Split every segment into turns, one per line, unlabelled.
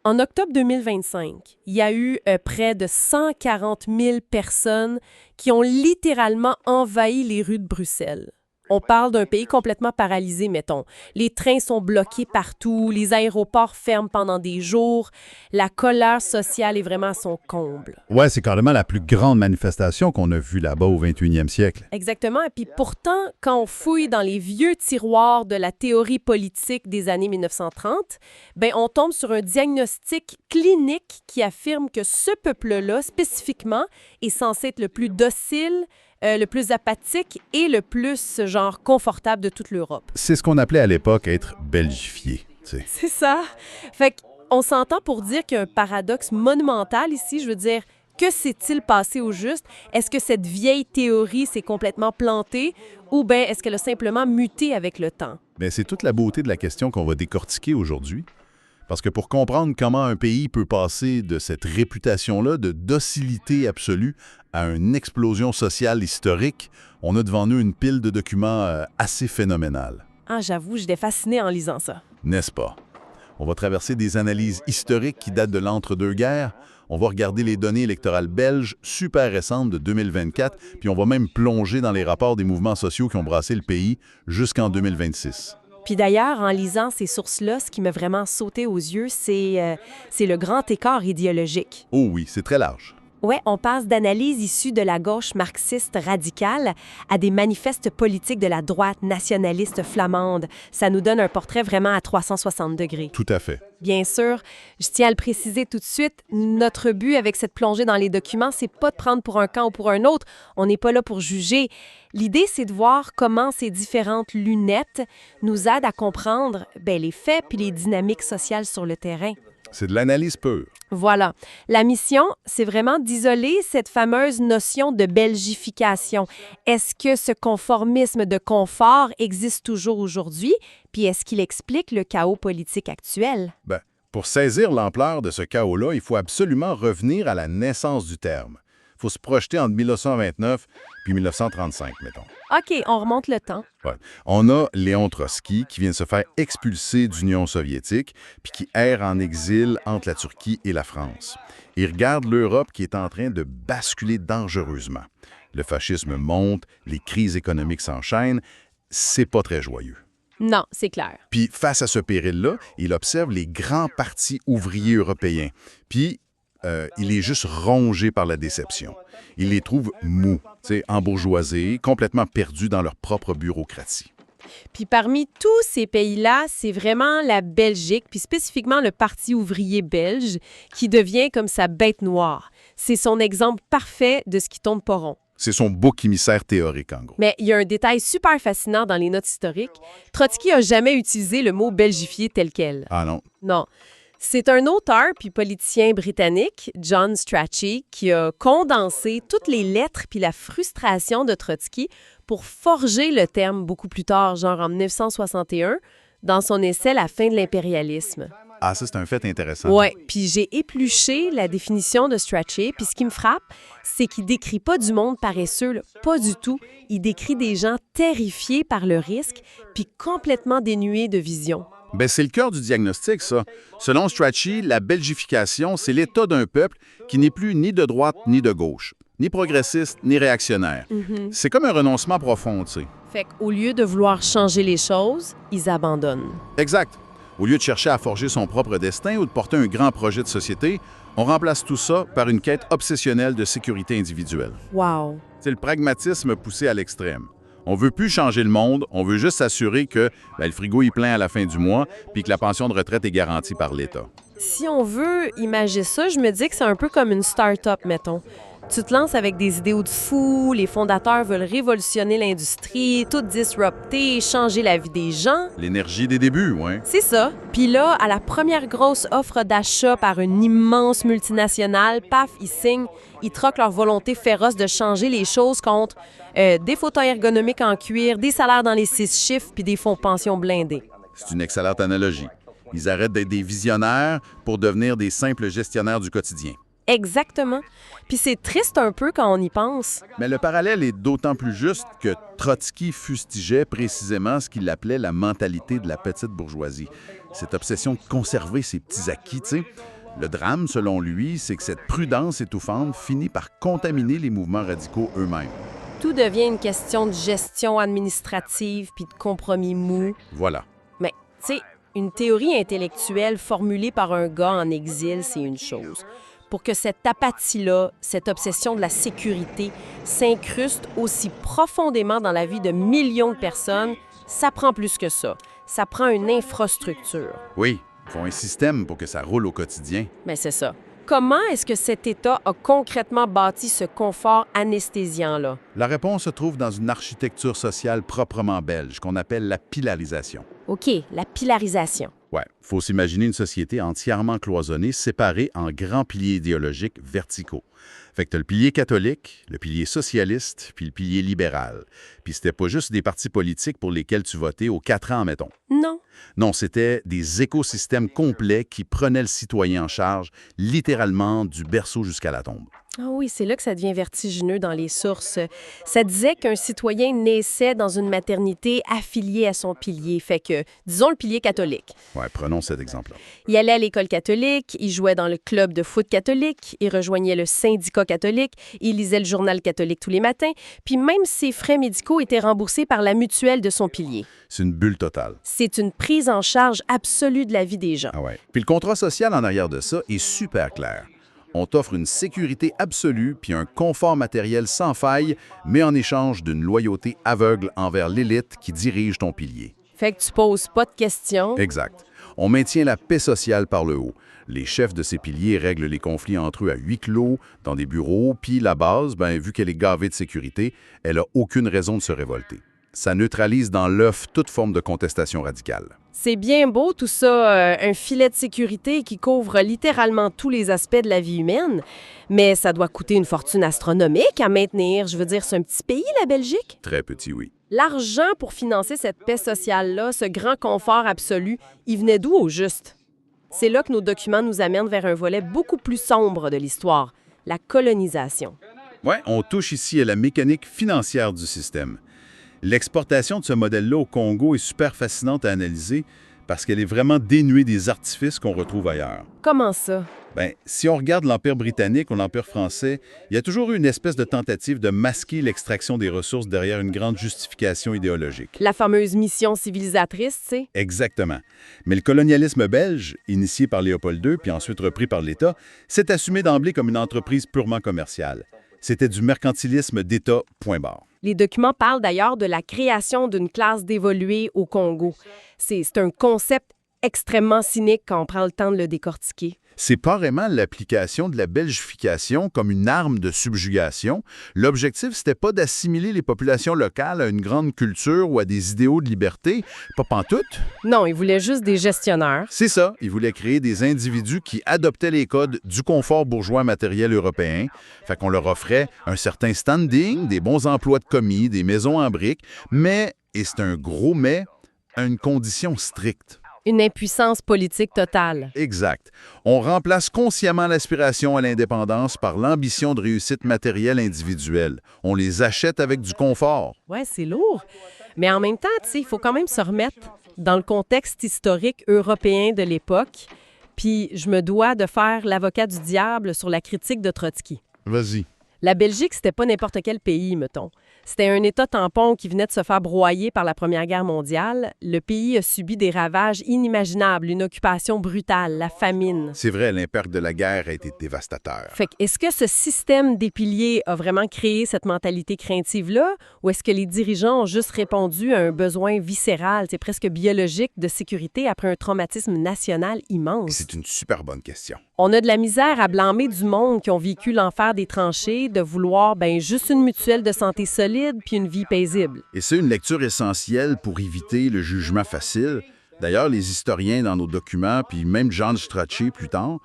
En octobre 2025, il y a eu près de 140 000 personnes qui ont littéralement envahi les rues de Bruxelles. On parle d'un pays complètement paralysé, mettons. Les trains sont bloqués partout, les aéroports ferment pendant des jours. La colère sociale est vraiment à son comble.
Ouais, c'est carrément la plus grande manifestation qu'on a vue là-bas au 21e siècle.
Exactement. Et puis pourtant, quand on fouille dans les vieux tiroirs de la théorie politique des années 1930, ben on tombe sur un diagnostic clinique qui affirme que ce peuple-là, spécifiquement, est censé être le plus docile, le plus apathique et le plus, genre, confortable de toute l'Europe.
C'est ce qu'on appelait à l'époque être belgifié, tu sais.
C'est ça. Fait qu'on s'entend pour dire qu'il y a un paradoxe monumental ici. Je veux dire, que s'est-il passé au juste? Est-ce que cette vieille théorie s'est complètement plantée ou bien est-ce qu'elle a simplement muté avec le temps?
Mais c'est toute la beauté de la question qu'on va décortiquer aujourd'hui. Parce que pour comprendre comment un pays peut passer de cette réputation-là de docilité absolue à une explosion sociale historique, on a devant nous une pile de documents assez phénoménale.
Ah, j'avoue, j'étais fascinée en lisant ça.
N'est-ce pas? On va traverser des analyses historiques qui datent de l'entre-deux-guerres. On va regarder les données électorales belges super récentes de 2024, puis on va même plonger dans les rapports des mouvements sociaux qui ont brassé le pays jusqu'en 2026.
Puis d'ailleurs, en lisant ces sources-là, ce qui m'a vraiment sauté aux yeux, c'est le grand écart idéologique.
Oh oui, c'est très large.
Ouais, on passe d'analyses issues de la gauche marxiste radicale à des manifestes politiques de la droite nationaliste flamande. Ça nous donne un portrait vraiment à 360 degrés.
Tout à fait.
Bien sûr, je tiens à le préciser tout de suite, notre but avec cette plongée dans les documents, c'est pas de prendre pour un camp ou pour un autre. On n'est pas là pour juger. L'idée, c'est de voir comment ces différentes lunettes nous aident à comprendre les faits puis les dynamiques sociales sur le terrain.
C'est de l'analyse pure.
Voilà. La mission, c'est vraiment d'isoler cette fameuse notion de belgification. Est-ce que ce conformisme de confort existe toujours aujourd'hui? Puis est-ce qu'il explique le chaos politique actuel?
Ben, pour saisir l'ampleur de ce chaos-là, il faut absolument revenir à la naissance du terme. Il faut se projeter entre 1929 puis 1935, mettons.
OK, on remonte le temps.
Ouais. On a Léon Trotsky qui vient de se faire expulser d'Union soviétique puis qui erre en exil entre la Turquie et la France. Il regarde l'Europe qui est en train de basculer dangereusement. Le fascisme monte, les crises économiques s'enchaînent. C'est pas très joyeux.
Non, c'est clair.
Puis face à ce péril-là, il observe les grands partis ouvriers européens. Puis il est juste rongé par la déception. Il les trouve mous, embourgeoisés, complètement perdus dans leur propre bureaucratie.
Puis parmi tous ces pays-là, c'est vraiment la Belgique, puis spécifiquement le Parti ouvrier belge, qui devient comme sa bête noire. C'est son exemple parfait de ce qui tourne pas rond.
C'est son bouc émissaire théorique, en gros.
Mais il y a un détail super fascinant dans les notes historiques. Trotsky n'a jamais utilisé le mot « belgifié » tel quel.
Ah non?
Non. C'est un auteur puis politicien britannique, John Strachey, qui a condensé toutes les lettres puis la frustration de Trotsky pour forger le terme beaucoup plus tard, genre en 1961, dans son essai « La fin de l'impérialisme ».
Ah, ça, c'est un fait intéressant.
Ouais, puis j'ai épluché la définition de Strachey, puis ce qui me frappe, c'est qu'il décrit pas du monde paresseux, là, pas du tout. Il décrit des gens terrifiés par le risque, puis complètement dénués de vision.
Ben, c'est le cœur du diagnostic, ça. Selon Strachey, la belgification, c'est l'état d'un peuple qui n'est plus ni de droite ni de gauche, ni progressiste ni réactionnaire. C'est comme un renoncement profond, tu sais.
Fait qu'au lieu de vouloir changer les choses, ils abandonnent.
Exact. Au lieu de chercher à forger son propre destin ou de porter un grand projet de société, on remplace tout ça par une quête obsessionnelle de sécurité individuelle.
Wow!
C'est le pragmatisme poussé à l'extrême. On veut plus changer le monde, on veut juste s'assurer que le frigo est plein à la fin du mois puis que la pension de retraite est garantie par l'État.
Si on veut imager ça, je me dis que c'est un peu comme une start-up, mettons. Tu te lances avec des idéaux de fou, les fondateurs veulent révolutionner l'industrie, tout disrupter, changer la vie des gens.
L'énergie des débuts, ouais.
C'est ça. Puis là, à la première grosse offre d'achat par une immense multinationale, paf, ils signent, ils troquent leur volonté féroce de changer les choses contre des fauteuils ergonomiques en cuir, des salaires dans les 6 chiffres puis des fonds de pension blindés.
C'est une excellente analogie. Ils arrêtent d'être des visionnaires pour devenir des simples gestionnaires du quotidien.
Exactement. Puis c'est triste un peu quand on y pense.
Mais le parallèle est d'autant plus juste que Trotsky fustigeait précisément ce qu'il appelait la mentalité de la petite bourgeoisie. Cette obsession de conserver ses petits acquis, tu sais. Le drame, selon lui, c'est que cette prudence étouffante finit par contaminer les mouvements radicaux eux-mêmes.
Tout devient une question de gestion administrative puis de compromis mou.
Voilà.
Mais, tu sais, une théorie intellectuelle formulée par un gars en exil, c'est une chose. Pour que cette apathie-là, cette obsession de la sécurité, s'incruste aussi profondément dans la vie de millions de personnes, ça prend plus que ça. Ça prend une infrastructure.
Oui, il faut un système pour que ça roule au quotidien.
Mais c'est ça. Comment est-ce que cet État a concrètement bâti ce confort anesthésiant-là?
La réponse se trouve dans une architecture sociale proprement belge, qu'on appelle la pilarisation.
OK, la pilarisation.
Ouais, faut s'imaginer une société entièrement cloisonnée, séparée en grands piliers idéologiques verticaux. Fait que t'as le pilier catholique, le pilier socialiste, puis le pilier libéral. Puis c'était pas juste des partis politiques pour lesquels tu votais aux 4 ans, mettons.
Non.
Non, c'était des écosystèmes complets qui prenaient le citoyen en charge, littéralement du berceau jusqu'à la tombe.
Ah oui, c'est là que ça devient vertigineux dans les sources. Ça disait qu'un citoyen naissait dans une maternité affiliée à son pilier. Fait que, disons le pilier catholique.
Ouais, prenons cet exemple-là.
Il allait à l'école catholique, il jouait dans le club de foot catholique, il rejoignait le syndicat catholique, il lisait le journal catholique tous les matins, puis même ses frais médicaux étaient remboursés par la mutuelle de son pilier.
C'est une bulle totale.
C'est une prise en charge absolue de la vie des gens.
Ah ouais. Puis le contrat social en arrière de ça est super clair. On t'offre une sécurité absolue puis un confort matériel sans faille, mais en échange d'une loyauté aveugle envers l'élite qui dirige ton pilier.
Fait que tu poses pas de questions.
Exact. On maintient la paix sociale par le haut. Les chefs de ces piliers règlent les conflits entre eux à huis clos, dans des bureaux, puis la base, vu qu'elle est gavée de sécurité, elle n'a aucune raison de se révolter. Ça neutralise dans l'œuf toute forme de contestation radicale.
C'est bien beau tout ça, un filet de sécurité qui couvre littéralement tous les aspects de la vie humaine, mais ça doit coûter une fortune astronomique à maintenir. Je veux dire, c'est un petit pays, la Belgique.
Très petit, oui.
L'argent pour financer cette paix sociale-là, ce grand confort absolu, il venait d'où au juste? C'est là que nos documents nous amènent vers un volet beaucoup plus sombre de l'histoire, la colonisation.
Ouais, on touche ici à la mécanique financière du système. L'exportation de ce modèle-là au Congo est super fascinante à analyser parce qu'elle est vraiment dénuée des artifices qu'on retrouve ailleurs.
Comment ça?
Si on regarde l'Empire britannique ou l'Empire français, il y a toujours eu une espèce de tentative de masquer l'extraction des ressources derrière une grande justification idéologique.
La fameuse mission civilisatrice, tu sais?
Exactement. Mais le colonialisme belge, initié par Léopold II puis ensuite repris par l'État, s'est assumé d'emblée comme une entreprise purement commerciale. C'était du mercantilisme d'État, point barre.
Les documents parlent d'ailleurs de la création d'une classe d'évolués au Congo. C'est un concept extrêmement cynique quand on prend le temps de le décortiquer.
C'est carrément l'application de la belgification comme une arme de subjugation. L'objectif, c'était pas d'assimiler les populations locales à une grande culture ou à des idéaux de liberté, pas pantoute.
Non, ils voulaient juste des gestionnaires.
C'est ça, ils voulaient créer des individus qui adoptaient les codes du confort bourgeois matériel européen. Fait qu'on leur offrait un certain standing, des bons emplois de commis, des maisons en briques, mais, et c'est un gros mais, à une condition stricte.
Une impuissance politique totale.
Exact. On remplace consciemment l'aspiration à l'indépendance par l'ambition de réussite matérielle individuelle. On les achète avec du confort.
Ouais, c'est lourd. Mais en même temps, tu sais, il faut quand même se remettre dans le contexte historique européen de l'époque. Puis je me dois de faire l'avocat du diable sur la critique de Trotsky.
Vas-y.
La Belgique, c'était pas n'importe quel pays, mettons. C'était un État tampon qui venait de se faire broyer par la Première Guerre mondiale. Le pays a subi des ravages inimaginables, une occupation brutale, la famine.
C'est vrai, l'impact de la guerre a été dévastateur.
Fait que, est-ce que ce système des piliers a vraiment créé cette mentalité craintive-là, ou est-ce que les dirigeants ont juste répondu à un besoin viscéral, c'est presque biologique, de sécurité après un traumatisme national immense?
C'est une super bonne question.
On a de la misère à blâmer du monde qui ont vécu l'enfer des tranchées, de vouloir juste une mutuelle de santé solide puis une vie paisible.
Et c'est une lecture essentielle pour éviter le jugement facile. D'ailleurs, les historiens dans nos documents, puis même Jean Strachey plus tard,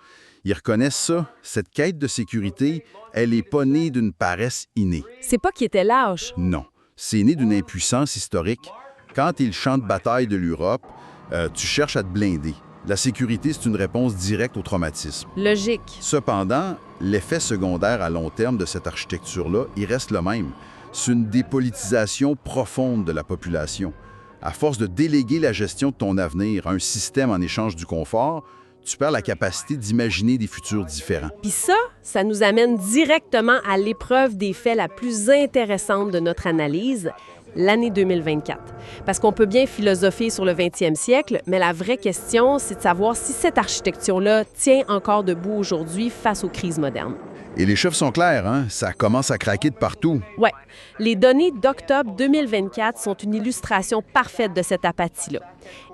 ils reconnaissent ça. Cette quête de sécurité, elle n'est pas née d'une paresse innée.
C'est pas qu'ils étaient lâches.
Non, c'est né d'une impuissance historique. Quand tu es le champ de bataille de l'Europe, tu cherches à te blinder. La sécurité, c'est une réponse directe au traumatisme.
Logique.
Cependant, l'effet secondaire à long terme de cette architecture-là, il reste le même. C'est une dépolitisation profonde de la population. À force de déléguer la gestion de ton avenir à un système en échange du confort, tu perds la capacité d'imaginer des futurs différents.
Puis ça nous amène directement à l'épreuve des faits la plus intéressante de notre analyse, l'année 2024. Parce qu'on peut bien philosopher sur le 20e siècle, mais la vraie question, c'est de savoir si cette architecture-là tient encore debout aujourd'hui face aux crises modernes.
Et les chiffres sont clairs, hein? Ça commence à craquer de partout.
Ouais, les données d'octobre 2024 sont une illustration parfaite de cette apathie-là.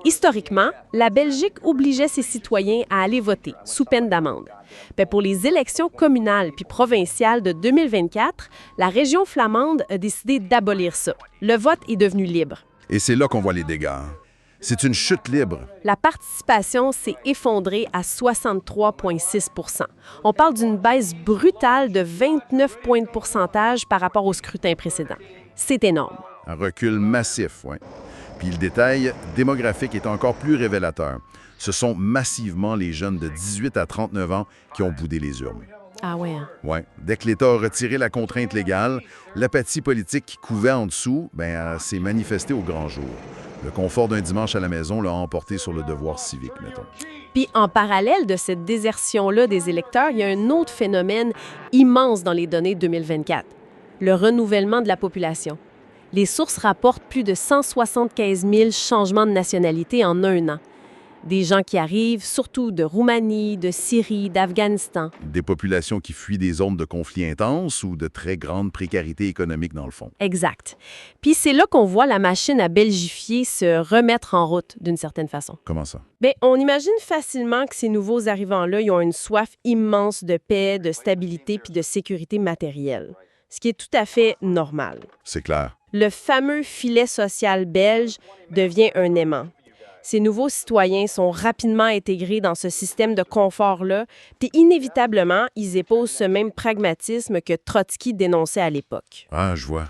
Historiquement, la Belgique obligeait ses citoyens à aller voter, sous peine d'amende. Mais pour les élections communales puis provinciales de 2024, la région flamande a décidé d'abolir ça. Le vote est devenu libre.
Et c'est là qu'on voit les dégâts. C'est une chute libre.
La participation s'est effondrée à 63,6 %. On parle d'une baisse brutale de 29 points de pourcentage par rapport au scrutin précédent. C'est énorme.
Un recul massif, oui. Puis le détail démographique est encore plus révélateur. Ce sont massivement les jeunes de 18 à 39 ans qui ont boudé les urnes.
Ah ouais, hein?
Ouais. Dès que l'État a retiré la contrainte légale, l'apathie politique qui couvait en dessous s'est manifestée au grand jour. Le confort d'un dimanche à la maison l'a emporté sur le devoir civique, mettons.
Puis en parallèle de cette désertion-là des électeurs, il y a un autre phénomène immense dans les données 2024, le renouvellement de la population. Les sources rapportent plus de 175 000 changements de nationalité en un an. Des gens qui arrivent, surtout de Roumanie, de Syrie, d'Afghanistan.
Des populations qui fuient des zones de conflits intenses ou de très grande précarité économique, dans le fond.
Exact. Puis c'est là qu'on voit la machine à belgifier se remettre en route, d'une certaine façon.
Comment ça?
Bien, on imagine facilement que ces nouveaux arrivants-là, ils ont une soif immense de paix, de stabilité puis de sécurité matérielle. Ce qui est tout à fait normal.
C'est clair.
Le fameux filet social belge devient un aimant. Ces nouveaux citoyens sont rapidement intégrés dans ce système de confort-là, puis inévitablement, ils épousent ce même pragmatisme que Trotsky dénonçait à l'époque.
Ah, je vois.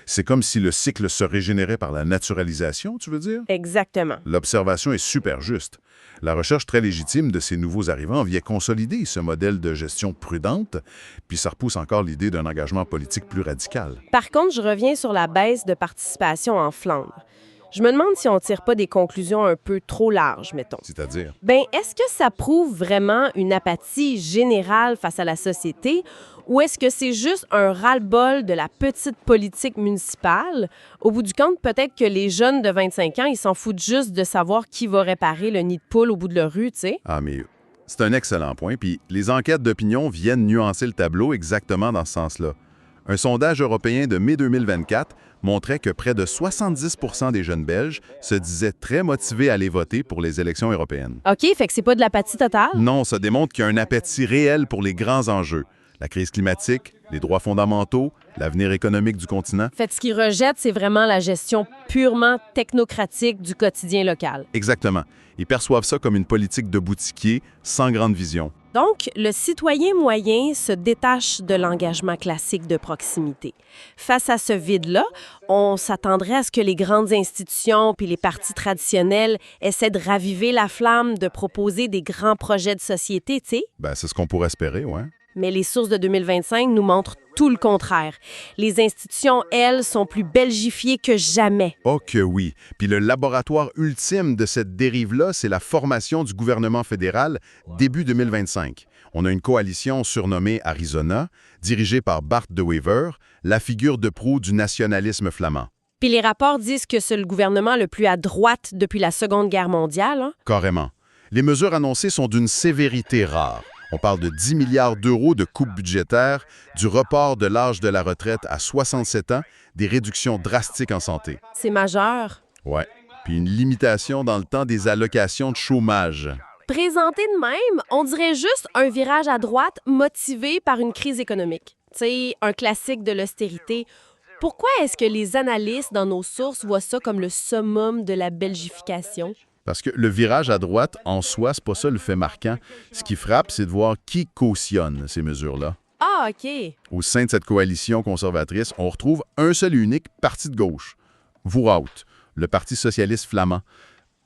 C'est comme si le cycle se régénérait par la naturalisation, tu veux dire?
Exactement.
L'observation est super juste. La recherche très légitime de ces nouveaux arrivants vient consolider ce modèle de gestion prudente, puis ça repousse encore l'idée d'un engagement politique plus radical.
Par contre, je reviens sur la baisse de participation en Flandre. Je me demande si on ne tire pas des conclusions un peu trop larges, mettons.
C'est-à-dire?
Bien, est-ce que ça prouve vraiment une apathie générale face à la société ou est-ce que c'est juste un ras-le-bol de la petite politique municipale? Au bout du compte, peut-être que les jeunes de 25 ans, ils s'en foutent juste de savoir qui va réparer le nid de poule au bout de leur rue, tu sais?
Ah, mais c'est un excellent point, puis les enquêtes d'opinion viennent nuancer le tableau exactement dans ce sens-là. Un sondage européen de mai 2024 montrait que près de 70 % des jeunes Belges se disaient très motivés à aller voter pour les élections européennes.
OK, fait que c'est pas de l'apathie totale?
Non, ça démontre qu'il y a un appétit réel pour les grands enjeux. La crise climatique, les droits fondamentaux, l'avenir économique du continent.
Fait que ce qu'ils rejettent, c'est vraiment la gestion purement technocratique du quotidien local.
Exactement. Ils perçoivent ça comme une politique de boutiquier sans grande vision.
Donc, le citoyen moyen se détache de l'engagement classique de proximité. Face à ce vide-là, on s'attendrait à ce que les grandes institutions puis les partis traditionnels essaient de raviver la flamme, de proposer des grands projets de société, tu sais.
C'est ce qu'on pourrait espérer, ouais.
Mais les sources de 2025 nous montrent tout le contraire. Les institutions, elles, sont plus belgifiées que jamais.
Oh que oui. Puis le laboratoire ultime de cette dérive-là, c'est la formation du gouvernement fédéral début 2025. On a une coalition surnommée Arizona, dirigée par Bart De Wever, la figure de proue du nationalisme flamand.
Puis les rapports disent que c'est le gouvernement le plus à droite depuis la Seconde Guerre mondiale. Hein?
Carrément. Les mesures annoncées sont d'une sévérité rare. On parle de 10 milliards d'euros de coupes budgétaires, du report de l'âge de la retraite à 67 ans, des réductions drastiques en santé.
C'est majeur.
Ouais. Puis une limitation dans le temps des allocations de chômage.
Présenté de même, on dirait juste un virage à droite motivé par une crise économique. Tu sais, un classique de l'austérité. Pourquoi est-ce que les analystes dans nos sources voient ça comme le summum de la belgification?
Parce que le virage à droite, en soi, c'est pas ça le fait marquant. Ce qui frappe, c'est de voir qui cautionne ces mesures-là.
Ah, OK.
Au sein de cette coalition conservatrice, on retrouve un seul et unique parti de gauche, Voorhout, le Parti socialiste flamand.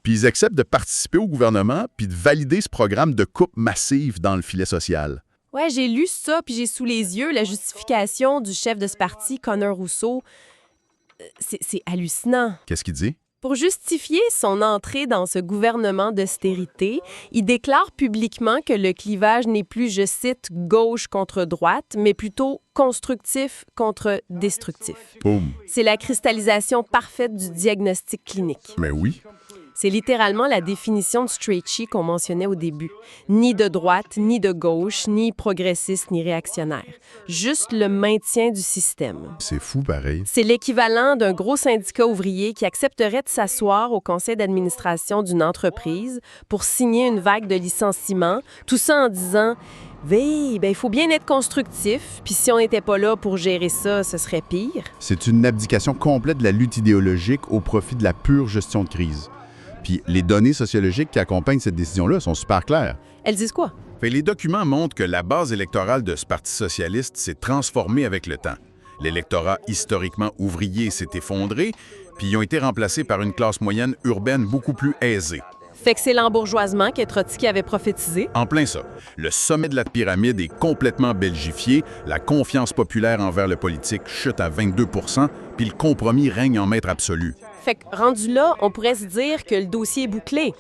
Puis ils acceptent de participer au gouvernement puis de valider ce programme de coupe massive dans le filet social.
Ouais, j'ai lu ça, puis j'ai sous les yeux la justification du chef de ce parti, Conor Rousseau. C'est hallucinant.
Qu'est-ce qu'il dit?
Pour justifier son entrée dans ce gouvernement d'austérité, il déclare publiquement que le clivage n'est plus, je cite, gauche contre droite, mais plutôt constructif contre destructif.
Boum.
C'est la cristallisation parfaite du diagnostic clinique.
Mais oui.
C'est littéralement la définition de Strachey qu'on mentionnait au début. Ni de droite, ni de gauche, ni progressiste, ni réactionnaire. Juste le maintien du système.
C'est fou, pareil.
C'est l'équivalent d'un gros syndicat ouvrier qui accepterait de s'asseoir au conseil d'administration d'une entreprise pour signer une vague de licenciements, tout ça en disant « il faut bien être constructif, puis si on n'était pas là pour gérer ça, ce serait pire. »
C'est une abdication complète de la lutte idéologique au profit de la pure gestion de crise. Puis les données sociologiques qui accompagnent cette décision-là sont super claires.
Elles disent quoi?
Les documents montrent que la base électorale de ce Parti socialiste s'est transformée avec le temps. L'électorat historiquement ouvrier s'est effondré, puis ils ont été remplacés par une classe moyenne urbaine beaucoup plus aisée.
Fait que c'est l'embourgeoisement que Trotsky avait prophétisé.
En plein ça. Le sommet de la pyramide est complètement belgifié, la confiance populaire envers le politique chute à 22 %, puis le compromis règne en maître absolu.
Fait que, rendu là, on pourrait se dire que le dossier est bouclé.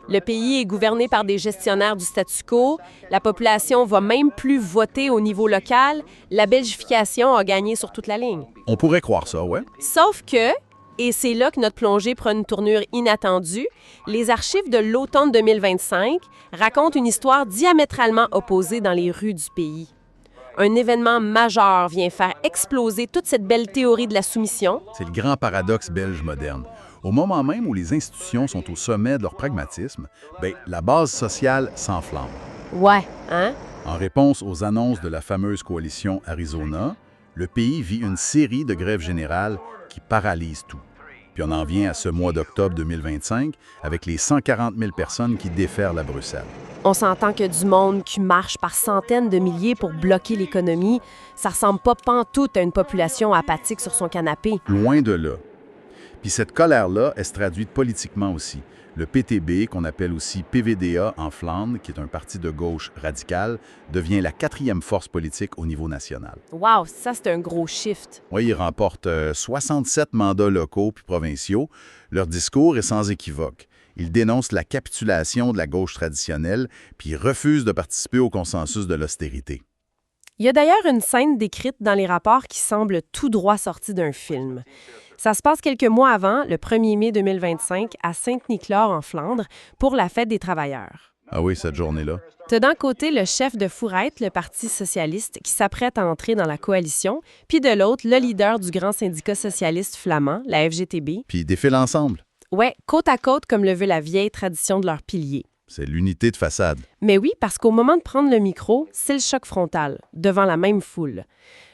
Le pays est gouverné par des gestionnaires du statu quo, la population va même plus voter au niveau local, la belgification a gagné sur toute la ligne.
On pourrait croire ça, ouais.
Sauf que, et c'est là que notre plongée prend une tournure inattendue, les archives de l'automne 2025 racontent une histoire diamétralement opposée dans les rues du pays. Un événement majeur vient faire exploser toute cette belle théorie de la soumission.
C'est le grand paradoxe belge moderne. Au moment même où les institutions sont au sommet de leur pragmatisme, la base sociale s'enflamme.
Ouais, hein?
En réponse aux annonces de la fameuse coalition Arizona, le pays vit une série de grèves générales qui paralysent tout. Puis on en vient à ce mois d'octobre 2025 avec les 140 000 personnes qui déferlent à Bruxelles.
On s'entend que du monde qui marche par centaines de milliers pour bloquer l'économie, ça ressemble pas pantoute à une population apathique sur son canapé.
Loin de là. Puis cette colère-là, elle se traduit politiquement aussi. Le PTB, qu'on appelle aussi PVDA en Flandre, qui est un parti de gauche radical, devient la 4e force politique au niveau national.
Wow, ça c'est un gros shift.
Oui, ils remportent 67 mandats locaux puis provinciaux. Leur discours est sans équivoque. Ils dénoncent la capitulation de la gauche traditionnelle, puis ils refusent de participer au consensus de l'austérité.
Il y a d'ailleurs une scène décrite dans les rapports qui semble tout droit sortie d'un film. Ça se passe quelques mois avant, le 1er mai 2025, à Saint-Nicolas en Flandre, pour la fête des travailleurs.
Ah oui, cette journée-là.
T'as d'un côté le chef de Fourette, le Parti socialiste, qui s'apprête à entrer dans la coalition, puis de l'autre, le leader du grand syndicat socialiste flamand, la FGTB.
Puis ils défilent ensemble.
Ouais, côte à côte comme le veut la vieille tradition de leur pilier.
C'est l'unité de façade.
Mais oui, parce qu'au moment de prendre le micro, c'est le choc frontal, devant la même foule.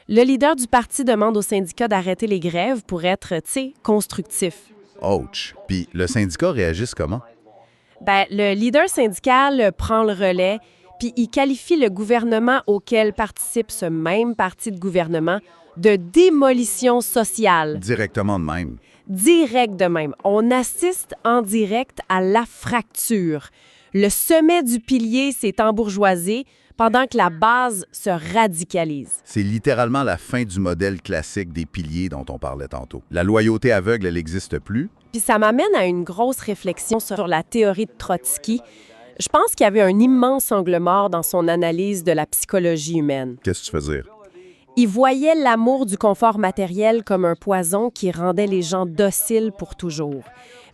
Le leader du parti demande au syndicat d'arrêter les grèves pour être, constructif.
Ouch! Puis le syndicat réagisse comment?
Le leader syndical prend le relais, puis il qualifie le gouvernement auquel participe ce même parti de gouvernement de démolition sociale.
Directement de même.
Direct de même. On assiste en direct à la fracture. Le sommet du pilier s'est embourgeoisé pendant que la base se radicalise.
C'est littéralement la fin du modèle classique des piliers dont on parlait tantôt. La loyauté aveugle, elle n'existe plus.
Puis ça m'amène à une grosse réflexion sur la théorie de Trotsky. Je pense qu'il y avait un immense angle mort dans son analyse de la psychologie humaine.
Qu'est-ce que tu veux dire?
Il voyait l'amour du confort matériel comme un poison qui rendait les gens dociles pour toujours.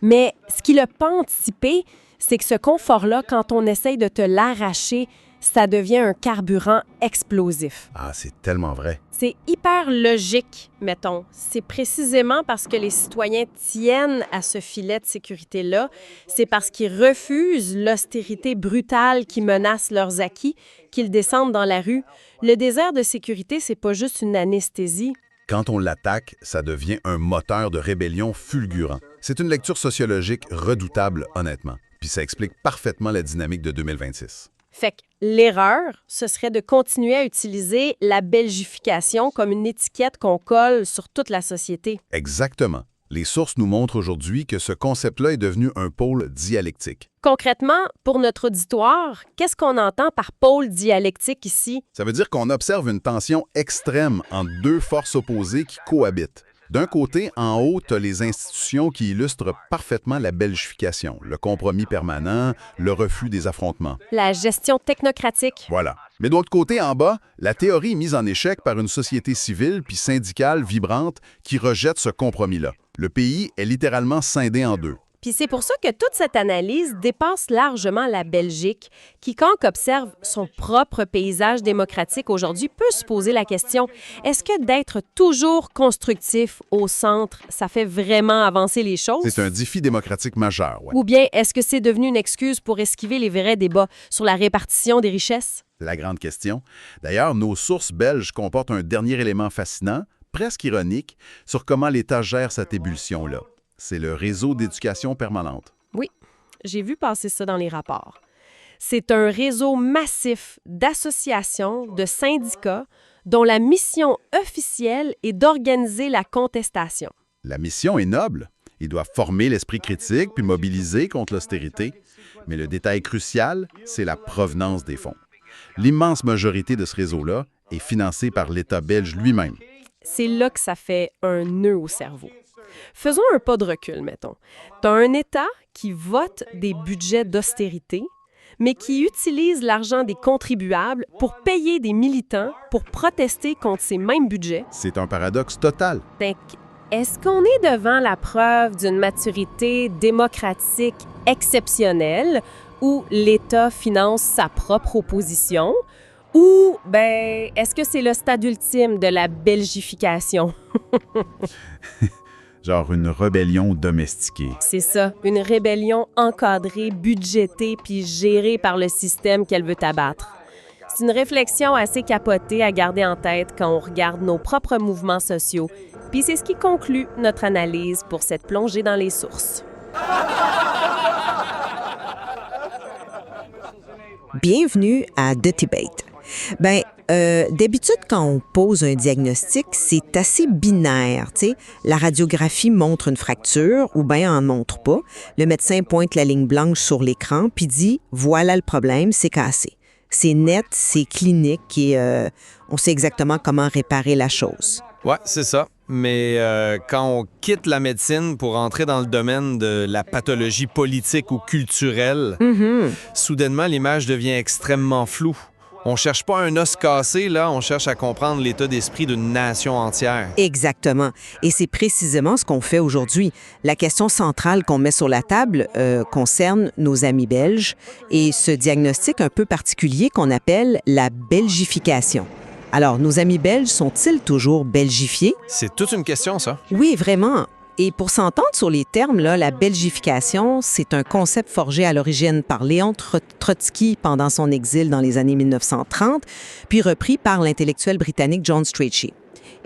Mais ce qu'il n'a pas anticipé, c'est que ce confort-là, quand on essaye de te l'arracher, ça devient un carburant explosif.
Ah, c'est tellement vrai.
C'est hyper logique, mettons. C'est précisément parce que les citoyens tiennent à ce filet de sécurité-là, c'est parce qu'ils refusent l'austérité brutale qui menace leurs acquis, qu'ils descendent dans la rue. Le désert de sécurité, c'est pas juste une anesthésie.
Quand on l'attaque, ça devient un moteur de rébellion fulgurant. C'est une lecture sociologique redoutable, honnêtement. Puis ça explique parfaitement la dynamique de 2026.
Fait que l'erreur, ce serait de continuer à utiliser la belgification comme une étiquette qu'on colle sur toute la société.
Exactement. Les sources nous montrent aujourd'hui que ce concept-là est devenu un pôle dialectique.
Concrètement, pour notre auditoire, qu'est-ce qu'on entend par pôle dialectique ici?
Ça veut dire qu'on observe une tension extrême entre deux forces opposées qui cohabitent. D'un côté, en haut, tu as les institutions qui illustrent parfaitement la belgification, le compromis permanent, le refus des affrontements.
La gestion technocratique.
Voilà. Mais de l'autre côté, en bas, la théorie est mise en échec par une société civile puis syndicale vibrante qui rejette ce compromis-là. Le pays est littéralement scindé en deux.
Puis c'est pour ça que toute cette analyse dépasse largement la Belgique, qui, quand on observe son propre paysage démocratique aujourd'hui, peut se poser la question, est-ce que d'être toujours constructif au centre, ça fait vraiment avancer les choses?
C'est un défi démocratique majeur, ouais.
Ou bien est-ce que c'est devenu une excuse pour esquiver les vrais débats sur la répartition des richesses?
La grande question. D'ailleurs, nos sources belges comportent un dernier élément fascinant, presque ironique, sur comment l'État gère cette ébullition-là. C'est le réseau d'éducation permanente.
Oui, j'ai vu passer ça dans les rapports. C'est un réseau massif d'associations, de syndicats, dont la mission officielle est d'organiser la contestation.
La mission est noble. Ils doivent former l'esprit critique puis mobiliser contre l'austérité. Mais le détail crucial, c'est la provenance des fonds. L'immense majorité de ce réseau-là est financée par l'État belge lui-même.
C'est là que ça fait un nœud au cerveau. Faisons un pas de recul, mettons. Tu as un État qui vote des budgets d'austérité, mais qui utilise l'argent des contribuables pour payer des militants pour protester contre ces mêmes budgets.
C'est un paradoxe total.
Donc, est-ce qu'on est devant la preuve d'une maturité démocratique exceptionnelle où l'État finance sa propre opposition? Ou, est-ce que c'est le stade ultime de la belgification?
Genre une rébellion domestiquée.
C'est ça, une rébellion encadrée, budgétée puis gérée par le système qu'elle veut abattre. C'est une réflexion assez capotée à garder en tête quand on regarde nos propres mouvements sociaux. Puis c'est ce qui conclut notre analyse pour cette plongée dans les sources.
Bienvenue à The Debate. D'habitude, quand on pose un diagnostic, c'est assez binaire, tu sais. La radiographie montre une fracture ou bien en montre pas. Le médecin pointe la ligne blanche sur l'écran puis dit « Voilà le problème, c'est cassé ». C'est net, c'est clinique et on sait exactement comment réparer la chose.
Ouais, c'est ça. Mais quand on quitte la médecine pour entrer dans le domaine de la pathologie politique ou culturelle, soudainement, l'image devient extrêmement floue. On cherche pas un os cassé, là, on cherche à comprendre l'état d'esprit d'une nation entière.
Exactement. Et c'est précisément ce qu'on fait aujourd'hui. La question centrale qu'on met sur la table concerne nos amis belges et ce diagnostic un peu particulier qu'on appelle la belgification. Alors, nos amis belges sont-ils toujours belgifiés?
C'est toute une question, ça.
Oui, vraiment. Et pour s'entendre sur les termes, là, la belgification, c'est un concept forgé à l'origine par Léon Trotsky pendant son exil dans les années 1930, puis repris par l'intellectuel britannique John Strachey.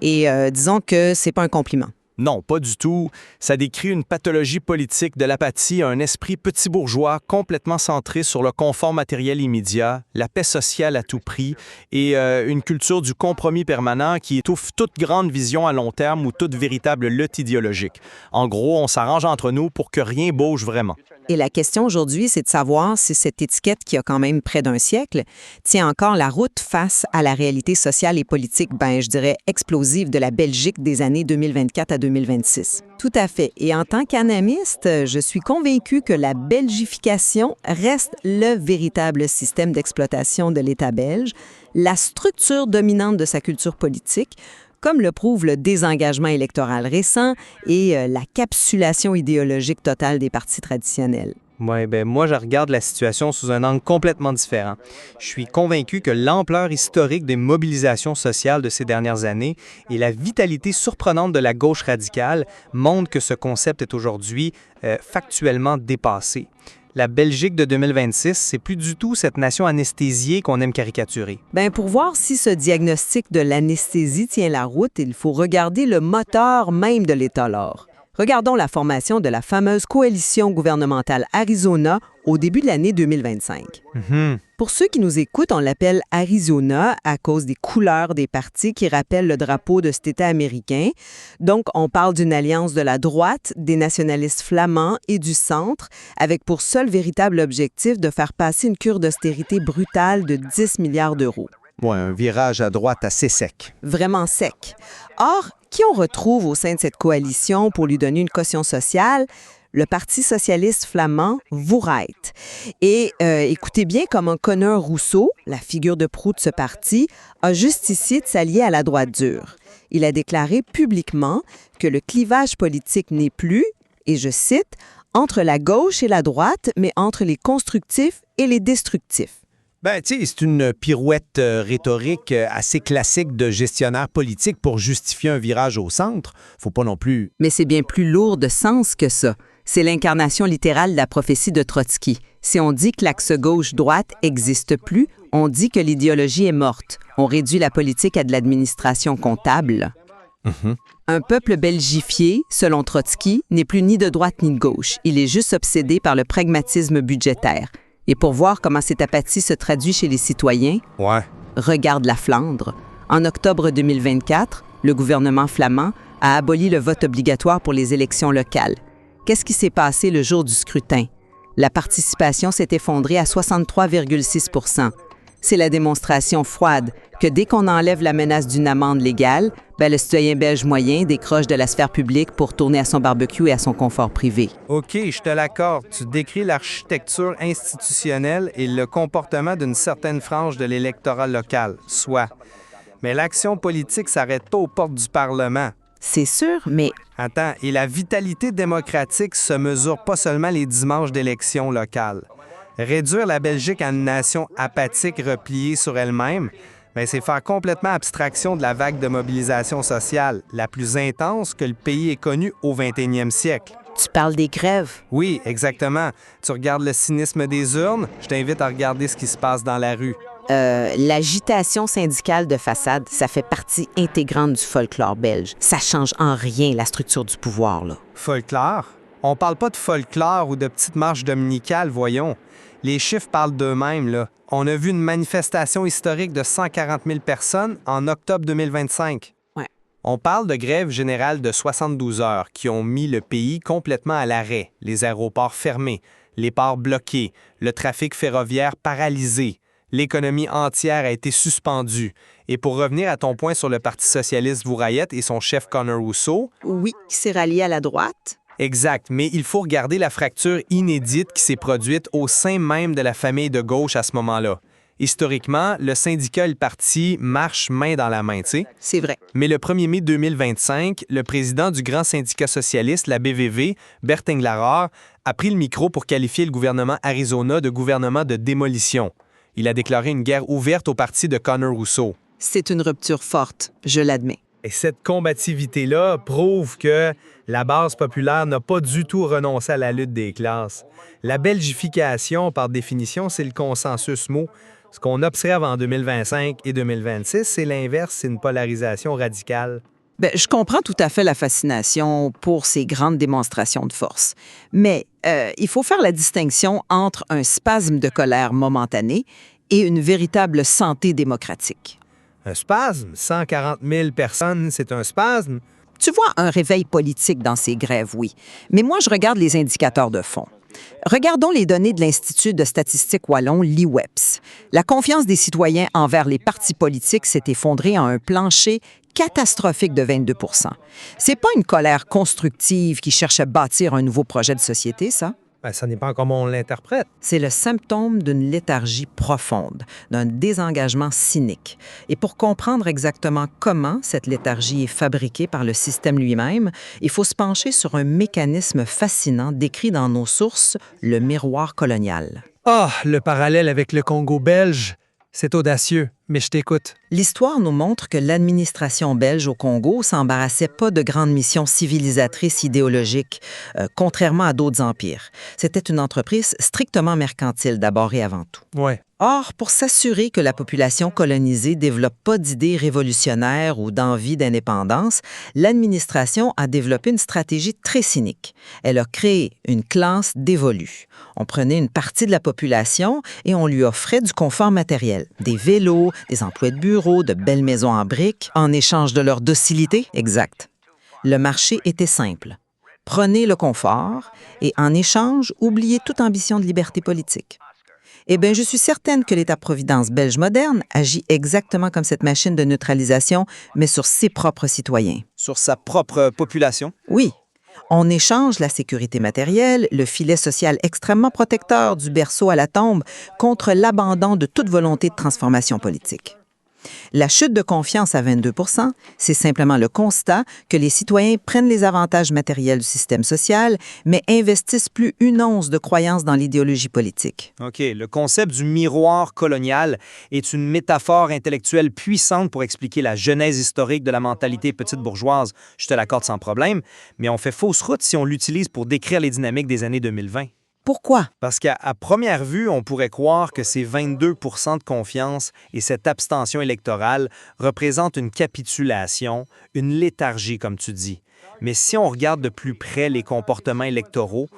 Et disons que c'est pas un compliment.
Non, pas du tout. Ça décrit une pathologie politique de l'apathie, un esprit petit bourgeois complètement centré sur le confort matériel immédiat, la paix sociale à tout prix et une culture du compromis permanent qui étouffe toute grande vision à long terme ou toute véritable lutte idéologique. En gros, on s'arrange entre nous pour que rien bouge vraiment.
Et la question aujourd'hui, c'est de savoir si cette étiquette qui a quand même près d'un siècle tient encore la route face à la réalité sociale et politique, je dirais, explosive de la Belgique des années 2024 à 2026. Tout à fait. Et en tant qu'anamiste, je suis convaincue que la belgification reste le véritable système d'exploitation de l'État belge, la structure dominante de sa culture politique, comme le prouve le désengagement électoral récent et la capsulation idéologique totale des partis traditionnels.
Oui, moi, je regarde la situation sous un angle complètement différent. Je suis convaincu que l'ampleur historique des mobilisations sociales de ces dernières années et la vitalité surprenante de la gauche radicale montrent que ce concept est aujourd'hui factuellement dépassé. La Belgique de 2026, c'est plus du tout cette nation anesthésiée qu'on aime caricaturer.
Pour voir si ce diagnostic de l'anesthésie tient la route, il faut regarder le moteur même de l'État-lor. Regardons la formation de la fameuse coalition gouvernementale Arizona au début de l'année 2025. Pour ceux qui nous écoutent, on l'appelle Arizona à cause des couleurs des partis qui rappellent le drapeau de cet État américain. Donc, on parle d'une alliance de la droite, des nationalistes flamands et du centre, avec pour seul véritable objectif de faire passer une cure d'austérité brutale de 10 milliards d'euros.
Ouais, un virage à droite assez sec.
Vraiment sec. Or, qui on retrouve au sein de cette coalition pour lui donner une caution sociale? Le Parti socialiste flamand Vooruit. Et écoutez bien comment Conor Rousseau, la figure de proue de ce parti, a juste ici de s'allier à la droite dure. Il a déclaré publiquement que le clivage politique n'est plus, et je cite, « entre la gauche et la droite, mais entre les constructifs et les destructifs ».
Ben, tu sais, c'est une pirouette rhétorique assez classique de gestionnaire politique pour justifier un virage au centre. Faut pas non plus...
Mais c'est bien plus lourd de sens que ça. C'est l'incarnation littérale de la prophétie de Trotsky. Si on dit que l'axe gauche-droite n'existe plus, on dit que l'idéologie est morte. On réduit la politique à de l'administration comptable. Un peuple belgifié, selon Trotsky, n'est plus ni de droite ni de gauche. Il est juste obsédé par le pragmatisme budgétaire. Et pour voir comment cette apathie se traduit chez les citoyens, regarde la Flandre. En octobre 2024, le gouvernement flamand a aboli le vote obligatoire pour les élections locales. Qu'est-ce qui s'est passé le jour du scrutin? La participation s'est effondrée à 63,6 %. C'est la démonstration froide que dès qu'on enlève la menace d'une amende légale, le citoyen belge moyen décroche de la sphère publique pour tourner à son barbecue et à son confort privé.
OK, je te l'accorde. Tu décris l'architecture institutionnelle et le comportement d'une certaine frange de l'électorat local, soit. Mais l'action politique s'arrête pas aux portes du Parlement.
C'est sûr, mais...
Attends, et la vitalité démocratique se mesure pas seulement les dimanches d'élections locales. Réduire la Belgique à une nation apathique repliée sur elle-même, c'est faire complètement abstraction de la vague de mobilisation sociale, la plus intense que le pays ait connue au 21e siècle.
Tu parles des grèves?
Oui, exactement. Tu regardes le cynisme des urnes, je t'invite à regarder ce qui se passe dans la rue.
L'agitation syndicale de façade, ça fait partie intégrante du folklore belge. Ça change en rien la structure du pouvoir, là.
Folklore? On parle pas de folklore ou de petites marches dominicales, voyons. Les chiffres parlent d'eux-mêmes, là. On a vu une manifestation historique de 140 000 personnes en octobre 2025.
Ouais.
On parle de grèves générales de 72 heures qui ont mis le pays complètement à l'arrêt, les aéroports fermés, les ports bloqués, le trafic ferroviaire paralysé. L'économie entière a été suspendue. Et pour revenir à ton point sur le Parti socialiste Vooruit et son chef Conor Rousseau...
Oui, qui s'est rallié à la droite.
Exact, mais il faut regarder la fracture inédite qui s'est produite au sein même de la famille de gauche à ce moment-là. Historiquement, le syndicat et le parti marchent main dans la main, tu sais.
C'est vrai.
Mais le 1er mai 2025, le président du grand syndicat socialiste, la BVV, Bert Englaraar, a pris le micro pour qualifier le gouvernement Arizona de gouvernement de démolition. Il a déclaré une guerre ouverte au parti de Conor Rousseau.
C'est une rupture forte, je l'admets.
Et cette combativité-là prouve que la base populaire n'a pas du tout renoncé à la lutte des classes. La belgification, par définition, c'est le consensus mou. Ce qu'on observe en 2025 et 2026, c'est l'inverse, c'est une polarisation radicale.
Je comprends tout à fait la fascination pour ces grandes démonstrations de force. Mais il faut faire la distinction entre un spasme de colère momentané et une véritable santé démocratique.
Un spasme? 140 000 personnes, c'est un spasme?
Tu vois un réveil politique dans ces grèves, oui. Mais moi, je regarde les indicateurs de fond. Regardons les données de l'Institut de statistique wallon, l'IWEPS. La confiance des citoyens envers les partis politiques s'est effondrée à un plancher catastrophique de 22 %. C'est pas une colère constructive qui cherche à bâtir un nouveau projet de société, ça?
Ça dépend comment on l'interprète.
C'est le symptôme d'une léthargie profonde, d'un désengagement cynique. Et pour comprendre exactement comment cette léthargie est fabriquée par le système lui-même, il faut se pencher sur un mécanisme fascinant décrit dans nos sources, le miroir colonial.
Ah, le parallèle avec le Congo belge, c'est audacieux, mais je t'écoute.
L'histoire nous montre que l'administration belge au Congo s'embarrassait pas de grandes missions civilisatrices idéologiques, contrairement à d'autres empires. C'était une entreprise strictement mercantile d'abord et avant tout.
Ouais.
Or, pour s'assurer que la population colonisée ne développe pas d'idées révolutionnaires ou d'envie d'indépendance, l'administration a développé une stratégie très cynique. Elle a créé une classe dévolue. On prenait une partie de la population et on lui offrait du confort matériel, des vélos, des emplois de bureau, de belles maisons en briques, en échange de leur docilité. Exact. Le marché était simple. Prenez le confort et, en échange, oubliez toute ambition de liberté politique. Eh bien, je suis certaine que l'État-providence belge moderne agit exactement comme cette machine de neutralisation, mais sur ses propres citoyens.
Sur sa propre population?
Oui. On échange la sécurité matérielle, le filet social extrêmement protecteur du berceau à la tombe, contre l'abandon de toute volonté de transformation politique. La chute de confiance à 22 %, c'est simplement le constat que les citoyens prennent les avantages matériels du système social, mais investissent plus une once de croyance dans l'idéologie politique.
OK. Le concept du miroir colonial est une métaphore intellectuelle puissante pour expliquer la genèse historique de la mentalité petite bourgeoise. Je te l'accorde sans problème, mais on fait fausse route si on l'utilise pour décrire les dynamiques des années 2020.
Pourquoi?
Parce qu'à première vue, on pourrait croire que ces 22 % de confiance et cette abstention électorale représentent une capitulation, une léthargie, comme tu dis. Mais si on regarde de plus près les comportements électoraux,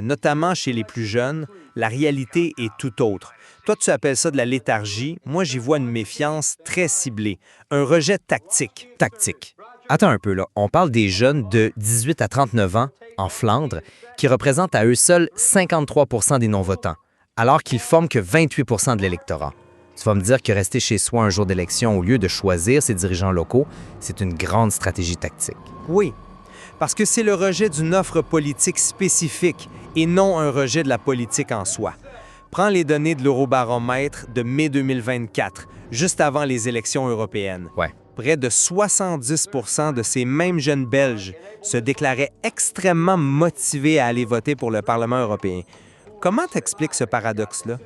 notamment chez les plus jeunes, la réalité est tout autre. Toi, tu appelles ça de la léthargie. Moi, j'y vois une méfiance très ciblée, un rejet tactique.
Tactique. Attends un peu, là. On parle des jeunes de 18 à 39 ans en Flandre qui représentent à eux seuls 53 % des non-votants, alors qu'ils forment que 28 % de l'électorat. Tu vas me dire que rester chez soi un jour d'élection au lieu de choisir ses dirigeants locaux, c'est une grande stratégie tactique.
Oui, parce que c'est le rejet d'une offre politique spécifique et non un rejet de la politique en soi. Prends les données de l'Eurobaromètre de mai 2024, juste avant les élections européennes.
Ouais.
Près de 70 % de ces mêmes jeunes Belges se déclaraient extrêmement motivés à aller voter pour le Parlement européen. Comment t'expliques ce paradoxe-là?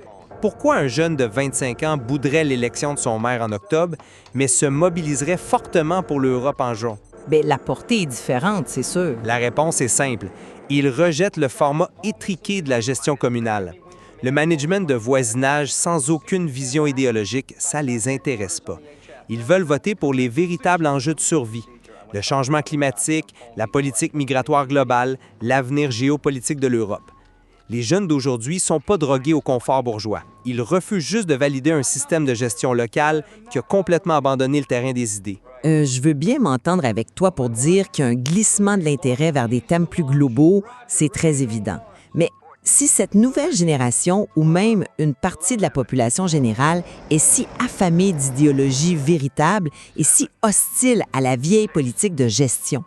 Pourquoi un jeune de 25 ans bouderait l'élection de son maire en octobre, mais se mobiliserait fortement pour l'Europe en juin?
Bien, la portée est différente, c'est sûr.
La réponse est simple. Ils rejettent le format étriqué de la gestion communale. Le management de voisinage sans aucune vision idéologique, ça les intéresse pas. Ils veulent voter pour les véritables enjeux de survie. Le changement climatique, la politique migratoire globale, l'avenir géopolitique de l'Europe. Les jeunes d'aujourd'hui ne sont pas drogués au confort bourgeois. Ils refusent juste de valider un système de gestion locale qui a complètement abandonné le terrain des idées.
Je veux bien m'entendre avec toi pour dire qu'il y a un glissement de l'intérêt vers des thèmes plus globaux, c'est très évident. Mais si cette nouvelle génération, ou même une partie de la population générale, est si affamée d'idéologie véritable et si hostile à la vieille politique de gestion,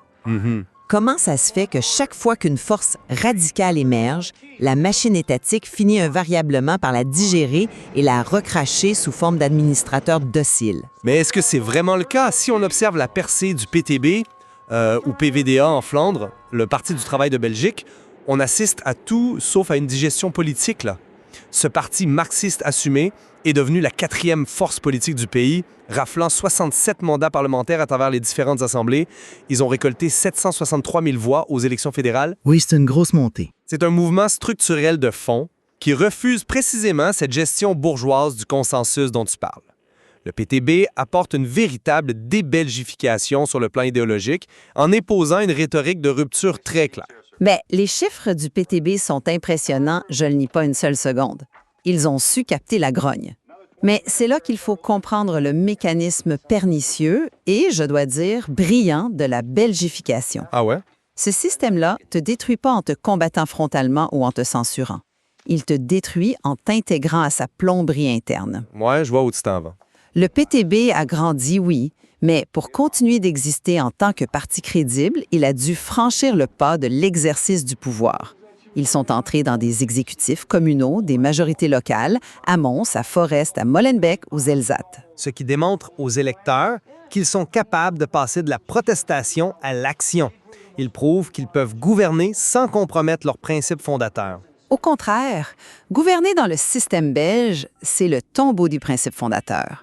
comment ça se fait que chaque fois qu'une force radicale émerge, la machine étatique finit invariablement par la digérer et la recracher sous forme d'administrateurs dociles?
Mais est-ce que c'est vraiment le cas? Si on observe la percée du PTB ou PVDA en Flandre, le Parti du travail de Belgique, on assiste à tout sauf à une digestion politique, là. Ce parti marxiste assumé est devenu la 4e force politique du pays, raflant 67 mandats parlementaires à travers les différentes assemblées. Ils ont récolté 763 000 voix aux élections fédérales.
Oui, c'est une grosse montée.
C'est un mouvement structurel de fond qui refuse précisément cette gestion bourgeoise du consensus dont tu parles. Le PTB apporte une véritable débelgification sur le plan idéologique en imposant une rhétorique de rupture très claire.
Bien, les chiffres du PTB sont impressionnants, je ne le nie pas une seule seconde. Ils ont su capter la grogne. Mais c'est là qu'il faut comprendre le mécanisme pernicieux et, je dois dire, brillant de la belgification.
Ah ouais?
Ce système-là te détruit pas en te combattant frontalement ou en te censurant. Il te détruit en t'intégrant à sa plomberie interne.
Ouais, je vois où tu t'en vas.
Le PTB a grandi, oui, mais pour continuer d'exister en tant que parti crédible, il a dû franchir le pas de l'exercice du pouvoir. Ils sont entrés dans des exécutifs communaux, des majorités locales, à Mons, à Forest, à Molenbeek ou Zelzat.
Ce qui démontre aux électeurs qu'ils sont capables de passer de la protestation à l'action. Ils prouvent qu'ils peuvent gouverner sans compromettre leurs principes fondateurs.
Au contraire, gouverner dans le système belge, c'est le tombeau du principe fondateur.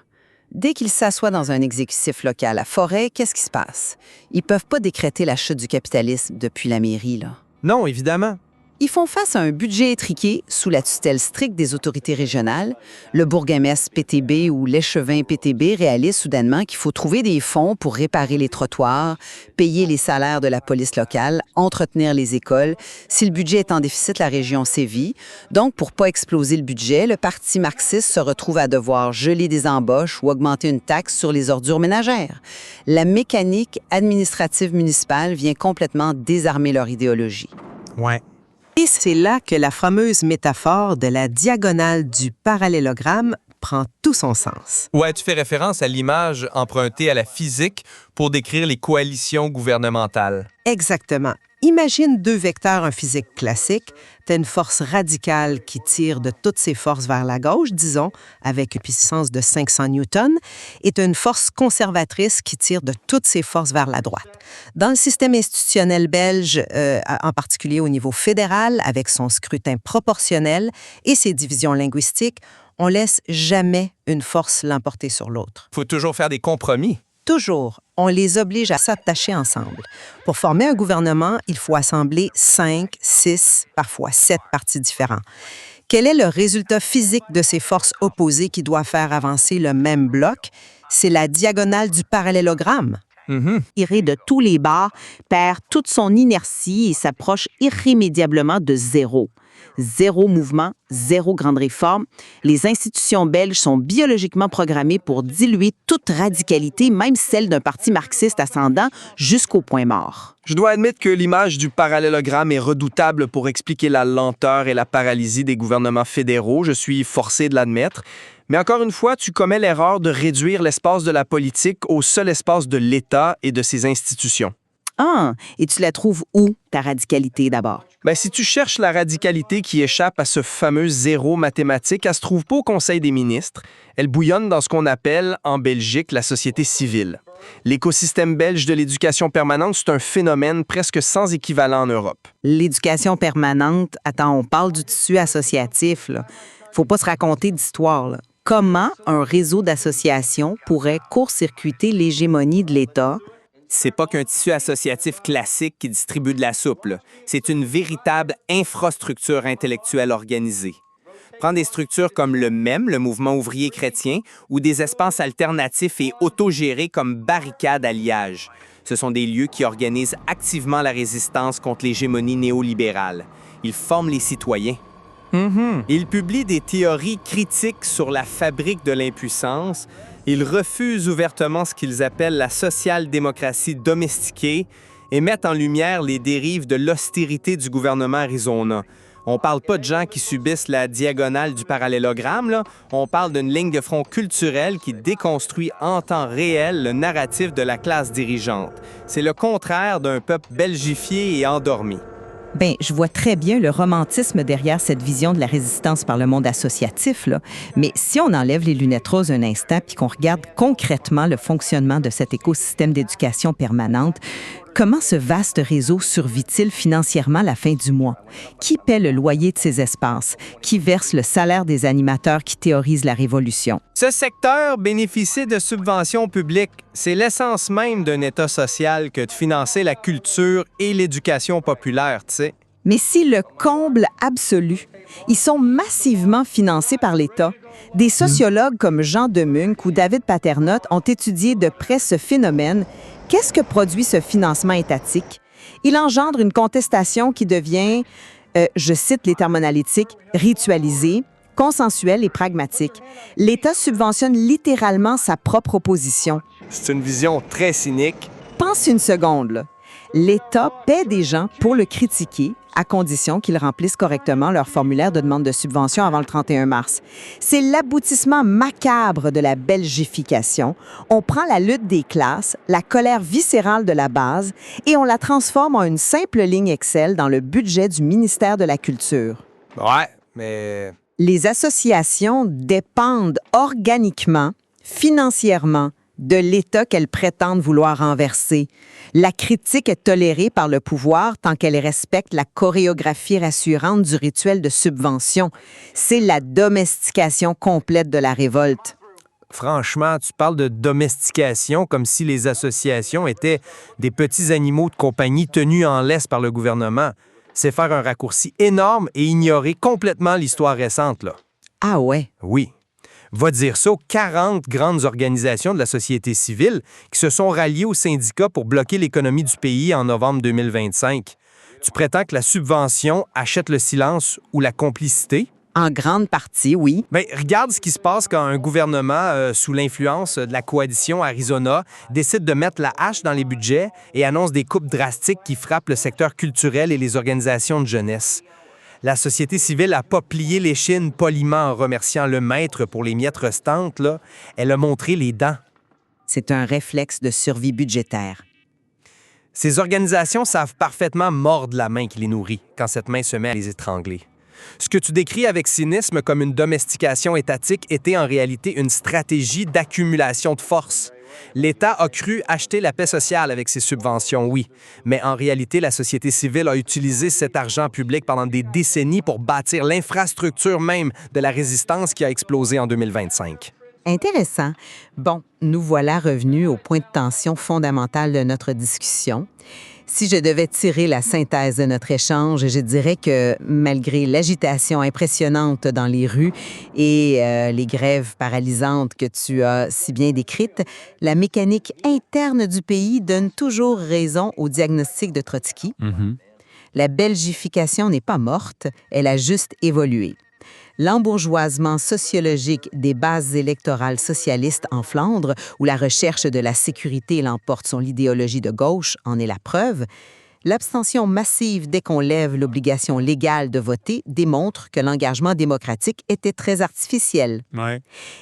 Dès qu'ils s'assoient dans un exécutif local à Forêt, qu'est-ce qui se passe? Ils ne peuvent pas décréter la chute du capitalisme depuis la mairie, là.
Non, évidemment.
Ils font face à un budget étriqué sous la tutelle stricte des autorités régionales. Le bourgmestre PTB ou l'échevin PTB réalise soudainement qu'il faut trouver des fonds pour réparer les trottoirs, payer les salaires de la police locale, entretenir les écoles. Si le budget est en déficit, la région sévit. Donc, pour ne pas exploser le budget, le parti marxiste se retrouve à devoir geler des embauches ou augmenter une taxe sur les ordures ménagères. La mécanique administrative municipale vient complètement désarmer leur idéologie.
Ouais.
Et c'est là que la fameuse métaphore de la diagonale du parallélogramme prend tout son sens.
Ouais, tu fais référence à l'image empruntée à la physique pour décrire les coalitions gouvernementales.
Exactement. Imagine deux vecteurs en physique classique. Tu as une force radicale qui tire de toutes ses forces vers la gauche, disons, avec une puissance de 500 newtons, et tu as une force conservatrice qui tire de toutes ses forces vers la droite. Dans le système institutionnel belge, en particulier au niveau fédéral, avec son scrutin proportionnel et ses divisions linguistiques, on laisse jamais une force l'emporter sur l'autre.
Faut toujours faire des compromis.
Toujours, on les oblige à s'attacher ensemble. Pour former un gouvernement, il faut assembler 5, 6, parfois 7 partis différents. Quel est le résultat physique de ces forces opposées qui doit faire avancer le même bloc? C'est la diagonale du parallélogramme.
Tiré de tous les bords, perd toute son inertie et s'approche irrémédiablement de zéro. Zéro mouvement, zéro grande réforme. Les institutions belges sont biologiquement programmées pour diluer toute radicalité, même celle d'un parti marxiste ascendant, jusqu'au point mort.
Je dois admettre que l'image du parallélogramme est redoutable pour expliquer la lenteur et la paralysie des gouvernements fédéraux. Je suis forcé de l'admettre. Mais encore une fois, tu commets l'erreur de réduire l'espace de la politique au seul espace de l'État et de ses institutions.
Ah, et tu la trouves où, ta radicalité, d'abord?
Si tu cherches la radicalité qui échappe à ce fameux zéro mathématique, elle se trouve pas au Conseil des ministres. Elle bouillonne dans ce qu'on appelle, en Belgique, la société civile. L'écosystème belge de l'éducation permanente, c'est un phénomène presque sans équivalent en Europe.
L'éducation permanente, attends, on parle du tissu associatif, là. Faut pas se raconter d'histoire, là. Comment un réseau d'associations pourrait court-circuiter l'hégémonie de l'État?
C'est pas qu'un tissu associatif classique qui distribue de la soupe, là. C'est une véritable infrastructure intellectuelle organisée. Prends des structures comme le MEM, le Mouvement ouvrier chrétien, ou des espaces alternatifs et autogérés comme Barricade à Liège. Ce sont des lieux qui organisent activement la résistance contre l'hégémonie néolibérale. Ils forment les citoyens. Ils publient des théories critiques sur la fabrique de l'impuissance. Ils refusent ouvertement ce qu'ils appellent la social-démocratie domestiquée et mettent en lumière les dérives de l'austérité du gouvernement Arizona. On parle pas de gens qui subissent la diagonale du parallélogramme, là. On parle d'une ligne de front culturelle qui déconstruit en temps réel le narratif de la classe dirigeante. C'est le contraire d'un peuple belgifié et endormi.
Bien, je vois très bien le romantisme derrière cette vision de la résistance par le monde associatif, là. Mais si on enlève les lunettes roses un instant puis qu'on regarde concrètement le fonctionnement de cet écosystème d'éducation permanente, comment ce vaste réseau survit-il financièrement à la fin du mois? Qui paie le loyer de ces espaces? Qui verse le salaire des animateurs qui théorisent la révolution?
Ce secteur bénéficie de subventions publiques. C'est l'essence même d'un État social que de financer la culture et l'éducation populaire, tu sais.
Mais si le comble absolu, ils sont massivement financés par l'État. Des sociologues comme Jean Demunck ou David Paternotte ont étudié de près ce phénomène. Qu'est-ce que produit ce financement étatique? Il engendre une contestation qui devient, je cite les termes analytiques, ritualisée, consensuelle et pragmatique. L'État subventionne littéralement sa propre opposition.
C'est une vision très cynique.
Pense une seconde, là. L'État paie des gens pour le critiquer à condition qu'ils remplissent correctement leur formulaire de demande de subvention avant le 31 mars. C'est l'aboutissement macabre de la belgification. On prend la lutte des classes, la colère viscérale de la base, et on la transforme en une simple ligne Excel dans le budget du ministère de la Culture.
Ouais, mais...
Les associations dépendent organiquement, financièrement, de l'État qu'elles prétendent vouloir renverser. La critique est tolérée par le pouvoir tant qu'elle respecte la chorégraphie rassurante du rituel de subvention. C'est la domestication complète de la révolte.
Franchement, tu parles de domestication comme si les associations étaient des petits animaux de compagnie tenus en laisse par le gouvernement. C'est faire un raccourci énorme et ignorer complètement l'histoire récente, là.
Ah ouais?
Oui. Va dire ça aux 40 grandes organisations de la société civile qui se sont ralliées aux syndicats pour bloquer l'économie du pays en novembre 2025. Tu prétends que la subvention achète le silence ou la complicité?
En grande partie, oui.
Bien, regarde ce qui se passe quand un gouvernement, sous l'influence de la coalition Arizona, décide de mettre la hache dans les budgets et annonce des coupes drastiques qui frappent le secteur culturel et les organisations de jeunesse.
La société civile n'a pas plié l'échine poliment en remerciant le maître pour les miettes restantes, là. Elle a montré les dents.
C'est un réflexe de survie budgétaire.
Ces organisations savent parfaitement mordre la main qui les nourrit quand cette main se met à les étrangler. Ce que tu décris avec cynisme comme une domestication étatique était en réalité une stratégie d'accumulation de force. L'État a cru acheter la paix sociale avec ses subventions, oui, mais en réalité, la société civile a utilisé cet argent public pendant des décennies pour bâtir l'infrastructure même de la résistance qui a explosé en 2025.
Intéressant. Bon, nous voilà revenus au point de tension fondamental de notre discussion. Si je devais tirer la synthèse de notre échange, je dirais que malgré l'agitation impressionnante dans les rues et les grèves paralysantes que tu as si bien décrites, la mécanique interne du pays donne toujours raison au diagnostic de Trotsky. La belgification n'est pas morte, elle a juste évolué. L'embourgeoisement sociologique des bases électorales socialistes en Flandre, où la recherche de la sécurité l'emporte sur l'idéologie de gauche, en est la preuve. L'abstention massive dès qu'on lève l'obligation légale de voter démontre que l'engagement démocratique était très artificiel.
Ouais.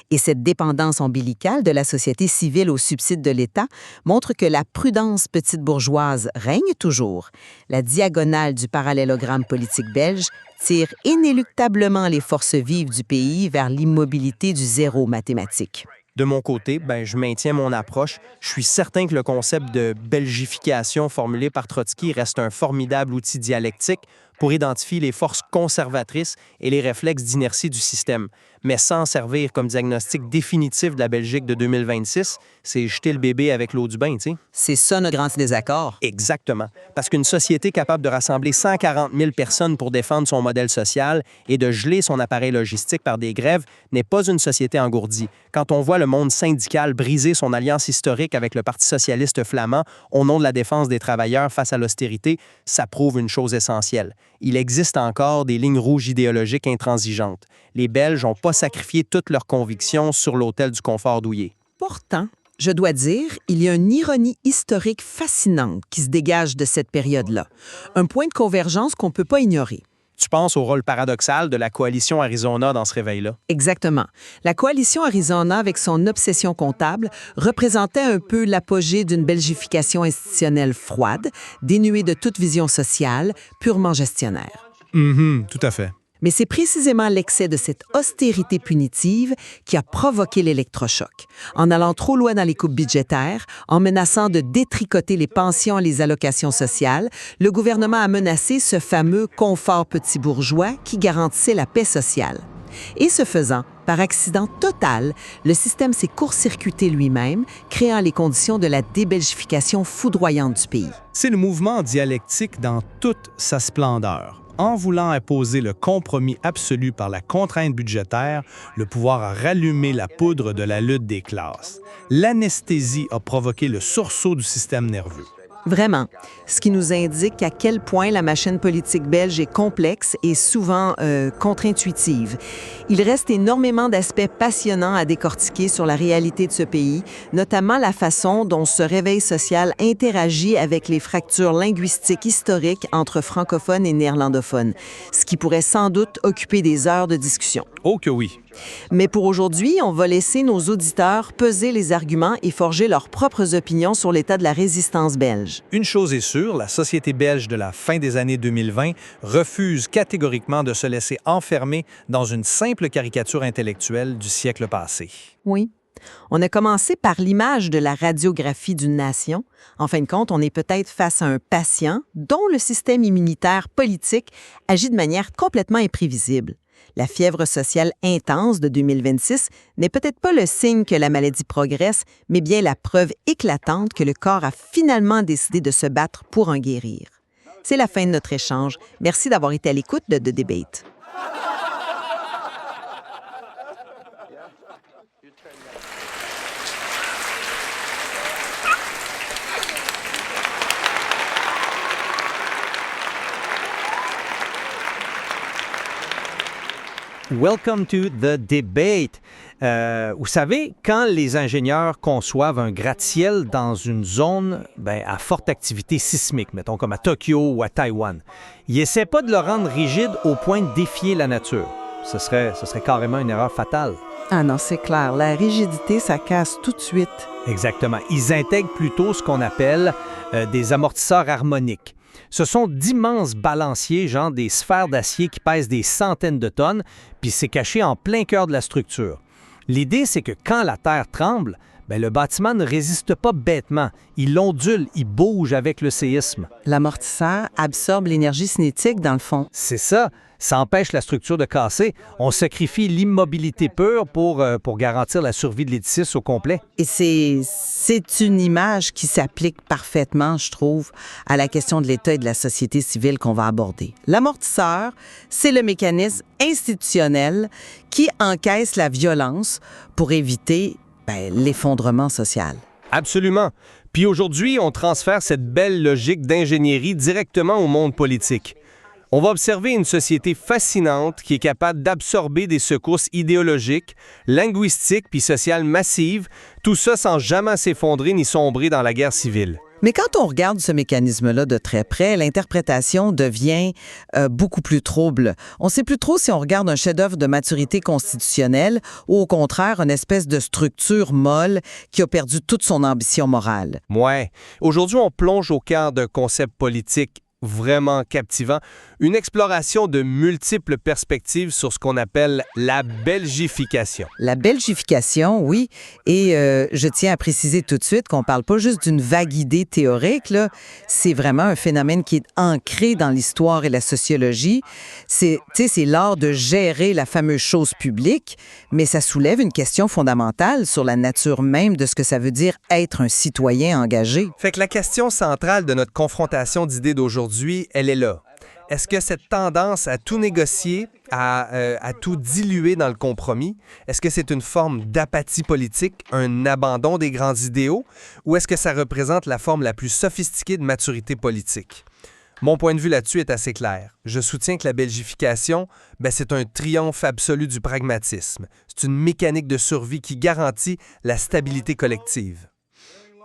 Et cette dépendance ombilicale de la société civile aux subsides de l'État montre que la prudence petite bourgeoise règne toujours. La diagonale du parallélogramme politique belge tire inéluctablement les forces vives du pays vers l'immobilité du zéro mathématique.
De mon côté, je maintiens mon approche. Je suis certain que le concept de belgification formulé par Trotsky reste un formidable outil dialectique pour identifier les forces conservatrices et les réflexes d'inertie du système. Mais sans servir comme diagnostic définitif de la Belgique de 2026, c'est jeter le bébé avec l'eau du bain, tu sais.
C'est ça notre grand désaccord.
Exactement. Parce qu'une société capable de rassembler 140 000 personnes pour défendre son modèle social et de geler son appareil logistique par des grèves n'est pas une société engourdie. Quand on voit le monde syndical briser son alliance historique avec le Parti socialiste flamand au nom de la défense des travailleurs face à l'austérité, ça prouve une chose essentielle. Il existe encore des lignes rouges idéologiques intransigeantes. Les Belges n'ont pas sacrifié toutes leurs convictions sur l'autel du confort douillet.
Pourtant, je dois dire, il y a une ironie historique fascinante qui se dégage de cette période-là. Un point de convergence qu'on ne peut pas ignorer.
Tu penses au rôle paradoxal de la coalition Arizona dans ce réveil-là?
Exactement. La coalition Arizona, avec son obsession comptable, représentait un peu l'apogée d'une belgification institutionnelle froide, dénuée de toute vision sociale, purement gestionnaire.
Tout à fait.
Mais c'est précisément l'excès de cette austérité punitive qui a provoqué l'électrochoc. En allant trop loin dans les coupes budgétaires, en menaçant de détricoter les pensions et les allocations sociales, le gouvernement a menacé ce fameux confort petit bourgeois qui garantissait la paix sociale. Et ce faisant, par accident total, le système s'est court-circuité lui-même, créant les conditions de la débelgification foudroyante du pays.
C'est le mouvement dialectique dans toute sa splendeur. En voulant imposer le compromis absolu par la contrainte budgétaire, le pouvoir a rallumé la poudre de la lutte des classes. L'anesthésie a provoqué le sursaut du système nerveux.
Vraiment, ce qui nous indique à quel point la machine politique belge est complexe et souvent contre-intuitive. Il reste énormément d'aspects passionnants à décortiquer sur la réalité de ce pays, notamment la façon dont ce réveil social interagit avec les fractures linguistiques historiques entre francophones et néerlandophones, ce qui pourrait sans doute occuper des heures de discussion.
Oh que oui!
Mais pour aujourd'hui, on va laisser nos auditeurs peser les arguments et forger leurs propres opinions sur l'état de la résistance belge.
Une chose est sûre, la société belge de la fin des années 2020 refuse catégoriquement de se laisser enfermer dans une simple caricature intellectuelle du siècle passé.
Oui. On a commencé par l'image de la radiographie d'une nation. En fin de compte, on est peut-être face à un patient dont le système immunitaire politique agit de manière complètement imprévisible. La fièvre sociale intense de 2026 n'est peut-être pas le signe que la maladie progresse, mais bien la preuve éclatante que le corps a finalement décidé de se battre pour en guérir. C'est la fin de notre échange. Merci d'avoir été à l'écoute de The Debate.
Welcome to the debate. Vous savez, quand les ingénieurs conçoivent un gratte-ciel dans une zone à forte activité sismique, mettons comme à Tokyo ou à Taïwan, ils n'essaient pas de le rendre rigide au point de défier la nature. Ce serait carrément une erreur fatale.
Ah non, c'est clair. La rigidité, ça casse tout de suite.
Exactement. Ils intègrent plutôt ce qu'on appelle des amortisseurs harmoniques. Ce sont d'immenses balanciers, genre des sphères d'acier qui pèsent des centaines de tonnes, puis c'est caché en plein cœur de la structure. L'idée, c'est que quand la terre tremble, le bâtiment ne résiste pas bêtement. Il ondule, il bouge avec le séisme.
L'amortisseur absorbe l'énergie cinétique, dans le fond.
C'est ça. Ça empêche la structure de casser. On sacrifie l'immobilité pure pour garantir la survie de l'édifice au complet.
Et c'est une image qui s'applique parfaitement, je trouve, à la question de l'État et de la société civile qu'on va aborder. L'amortisseur, c'est le mécanisme institutionnel qui encaisse la violence pour éviter l'effondrement social.
Absolument. Puis aujourd'hui, on transfère cette belle logique d'ingénierie directement au monde politique. On va observer une société fascinante qui est capable d'absorber des secousses idéologiques, linguistiques puis sociales massives, tout ça sans jamais s'effondrer ni sombrer dans la guerre civile.
Mais quand on regarde ce mécanisme-là de très près, l'interprétation devient beaucoup plus trouble. On ne sait plus trop si on regarde un chef-d'œuvre de maturité constitutionnelle ou au contraire une espèce de structure molle qui a perdu toute son ambition morale.
Ouais. Aujourd'hui, on plonge au cœur d'un concept politique vraiment captivant, une exploration de multiples perspectives sur ce qu'on appelle la belgification.
La belgification, oui, et je tiens à préciser tout de suite qu'on ne parle pas juste d'une vague idée théorique, là. C'est vraiment un phénomène qui est ancré dans l'histoire et la sociologie. C'est l'art de gérer la fameuse chose publique, mais ça soulève une question fondamentale sur la nature même de ce que ça veut dire être un citoyen engagé.
Fait que la question centrale de notre confrontation d'idées d'aujourd'hui, elle est là. Est-ce que cette tendance à tout négocier, à tout diluer dans le compromis, est-ce que c'est une forme d'apathie politique, un abandon des grands idéaux, ou est-ce que ça représente la forme la plus sophistiquée de maturité politique? Mon point de vue là-dessus est assez clair. Je soutiens que la belgification, c'est un triomphe absolu du pragmatisme. C'est une mécanique de survie qui garantit la stabilité collective.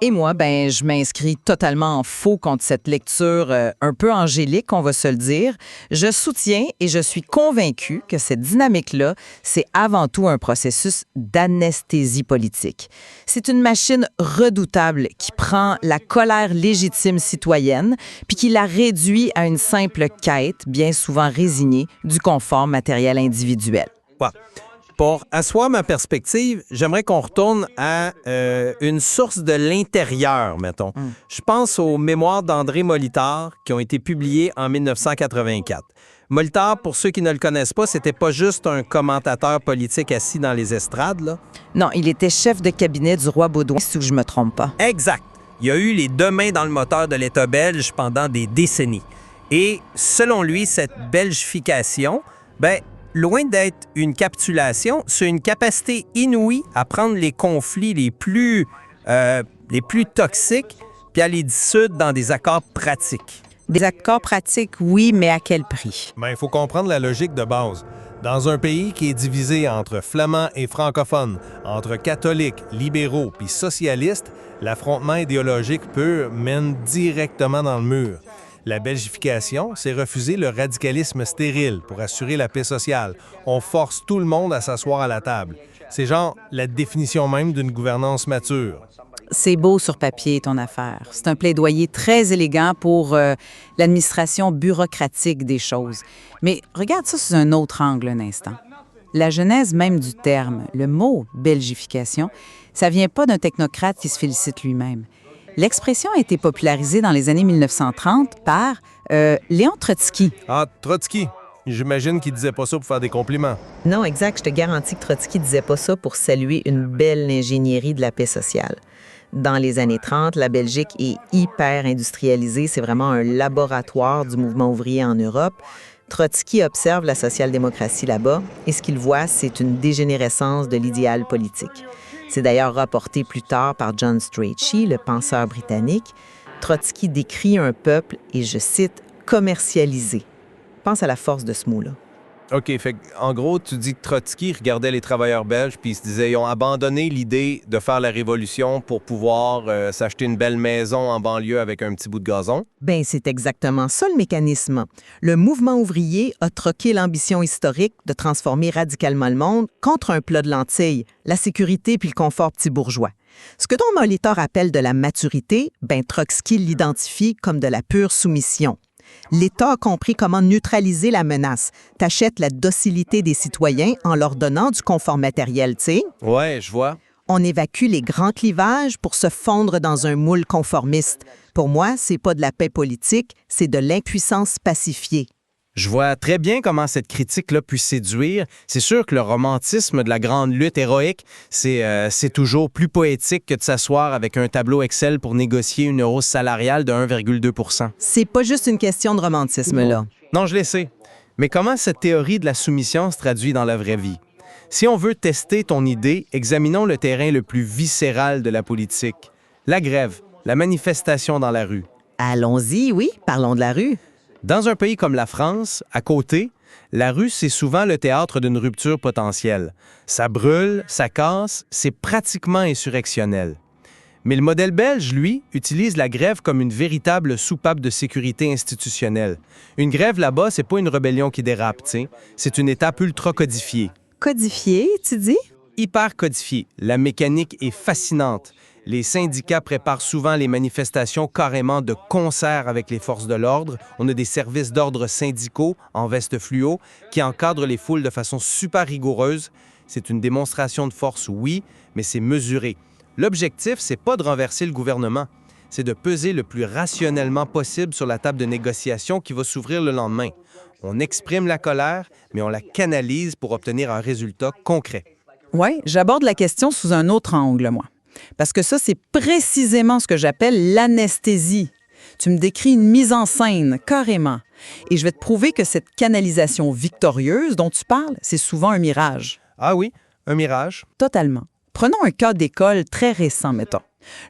Et moi, je m'inscris totalement en faux contre cette lecture un peu angélique, on va se le dire. Je soutiens et je suis convaincue que cette dynamique-là, c'est avant tout un processus d'anesthésie politique. C'est une machine redoutable qui prend la colère légitime citoyenne puis qui la réduit à une simple quête, bien souvent résignée, du confort matériel individuel.
Ouais. Pour asseoir ma perspective, j'aimerais qu'on retourne à une source de l'intérieur, mettons. Je pense aux mémoires d'André Molitor qui ont été publiées en 1984. Molitor, pour ceux qui ne le connaissent pas, c'était pas juste un commentateur politique assis dans les estrades, là.
Non, il était chef de cabinet du roi Baudouin, si je me trompe pas.
Exact. Il y a eu les deux mains dans le moteur de l'État belge pendant des décennies. Et selon lui, cette belgification, loin d'être une capitulation, c'est une capacité inouïe à prendre les conflits les plus toxiques puis à les dissoudre dans des accords pratiques.
Des accords pratiques, oui, mais à quel prix?
Il faut comprendre la logique de base. Dans un pays qui est divisé entre flamands et francophones, entre catholiques, libéraux puis socialistes, l'affrontement idéologique pur mène directement dans le mur. La belgification, c'est refuser le radicalisme stérile pour assurer la paix sociale. On force tout le monde à s'asseoir à la table. C'est genre la définition même d'une gouvernance mature.
C'est beau sur papier, ton affaire. C'est un plaidoyer très élégant pour l'administration bureaucratique des choses. Mais regarde ça sous un autre angle un instant. La genèse même du terme, le mot « belgification », ça vient pas d'un technocrate qui se félicite lui-même. L'expression a été popularisée dans les années 1930 par Léon Trotsky.
Ah, Trotsky! J'imagine qu'il disait pas ça pour faire des compliments.
Non, exact. Je te garantis que Trotsky disait pas ça pour saluer une belle ingénierie de la paix sociale. Dans les années 30, la Belgique est hyper industrialisée. C'est vraiment un laboratoire du mouvement ouvrier en Europe. Trotsky observe la social-démocratie là-bas et ce qu'il voit, c'est une dégénérescence de l'idéal politique. C'est d'ailleurs rapporté plus tard par John Strachey, le penseur britannique. Trotsky décrit un peuple, et je cite, « commercialisé ». Pense à la force de ce mot-là.
OK, fait en gros, tu dis que Trotsky regardait les travailleurs belges puis il se disait ils ont abandonné l'idée de faire la révolution pour pouvoir s'acheter une belle maison en banlieue avec un petit bout de gazon.
Ben, c'est exactement ça le mécanisme. Le mouvement ouvrier a troqué l'ambition historique de transformer radicalement le monde contre un plat de lentilles, la sécurité puis le confort petit bourgeois. Ce que Don Molitor appelle de la maturité, ben Trotsky l'identifie comme de la pure soumission. L'État a compris comment neutraliser la menace. T'achètes la docilité des citoyens en leur donnant du confort matériel, tu sais.
Ouais, je vois.
On évacue les grands clivages pour se fondre dans un moule conformiste. Pour moi, c'est pas de la paix politique, c'est de l'impuissance pacifiée.
Je vois très bien comment cette critique-là puisse séduire. C'est sûr que le romantisme de la grande lutte héroïque, c'est toujours plus poétique que de s'asseoir avec un tableau Excel pour négocier une hausse salariale de 1,2 %.
C'est pas juste une question de romantisme, là.
Non, je le sais. Mais comment cette théorie de la soumission se traduit dans la vraie vie? Si on veut tester ton idée, examinons le terrain le plus viscéral de la politique. La grève, la manifestation dans la rue.
Allons-y, oui, parlons de la rue.
Dans un pays comme la France, à côté, la rue, c'est souvent le théâtre d'une rupture potentielle. Ça brûle, ça casse, c'est pratiquement insurrectionnel. Mais le modèle belge, lui, utilise la grève comme une véritable soupape de sécurité institutionnelle. Une grève là-bas, c'est pas une rébellion qui dérape, tu sais. C'est une étape ultra codifiée.
Codifié, tu dis?
Hyper codifiée. La mécanique est fascinante. Les syndicats préparent souvent les manifestations carrément de concert avec les forces de l'ordre. On a des services d'ordre syndicaux en veste fluo qui encadrent les foules de façon super rigoureuse. C'est une démonstration de force, oui, mais c'est mesuré. L'objectif, c'est pas de renverser le gouvernement, c'est de peser le plus rationnellement possible sur la table de négociation qui va s'ouvrir le lendemain. On exprime la colère, mais on la canalise pour obtenir un résultat concret.
Oui, j'aborde la question sous un autre angle, moi. Parce que ça, c'est précisément ce que j'appelle l'anesthésie. Tu me décris une mise en scène, carrément. Et je vais te prouver que cette canalisation victorieuse dont tu parles, c'est souvent un mirage.
Ah oui, un mirage?
Totalement. Prenons un cas d'école très récent, mettons.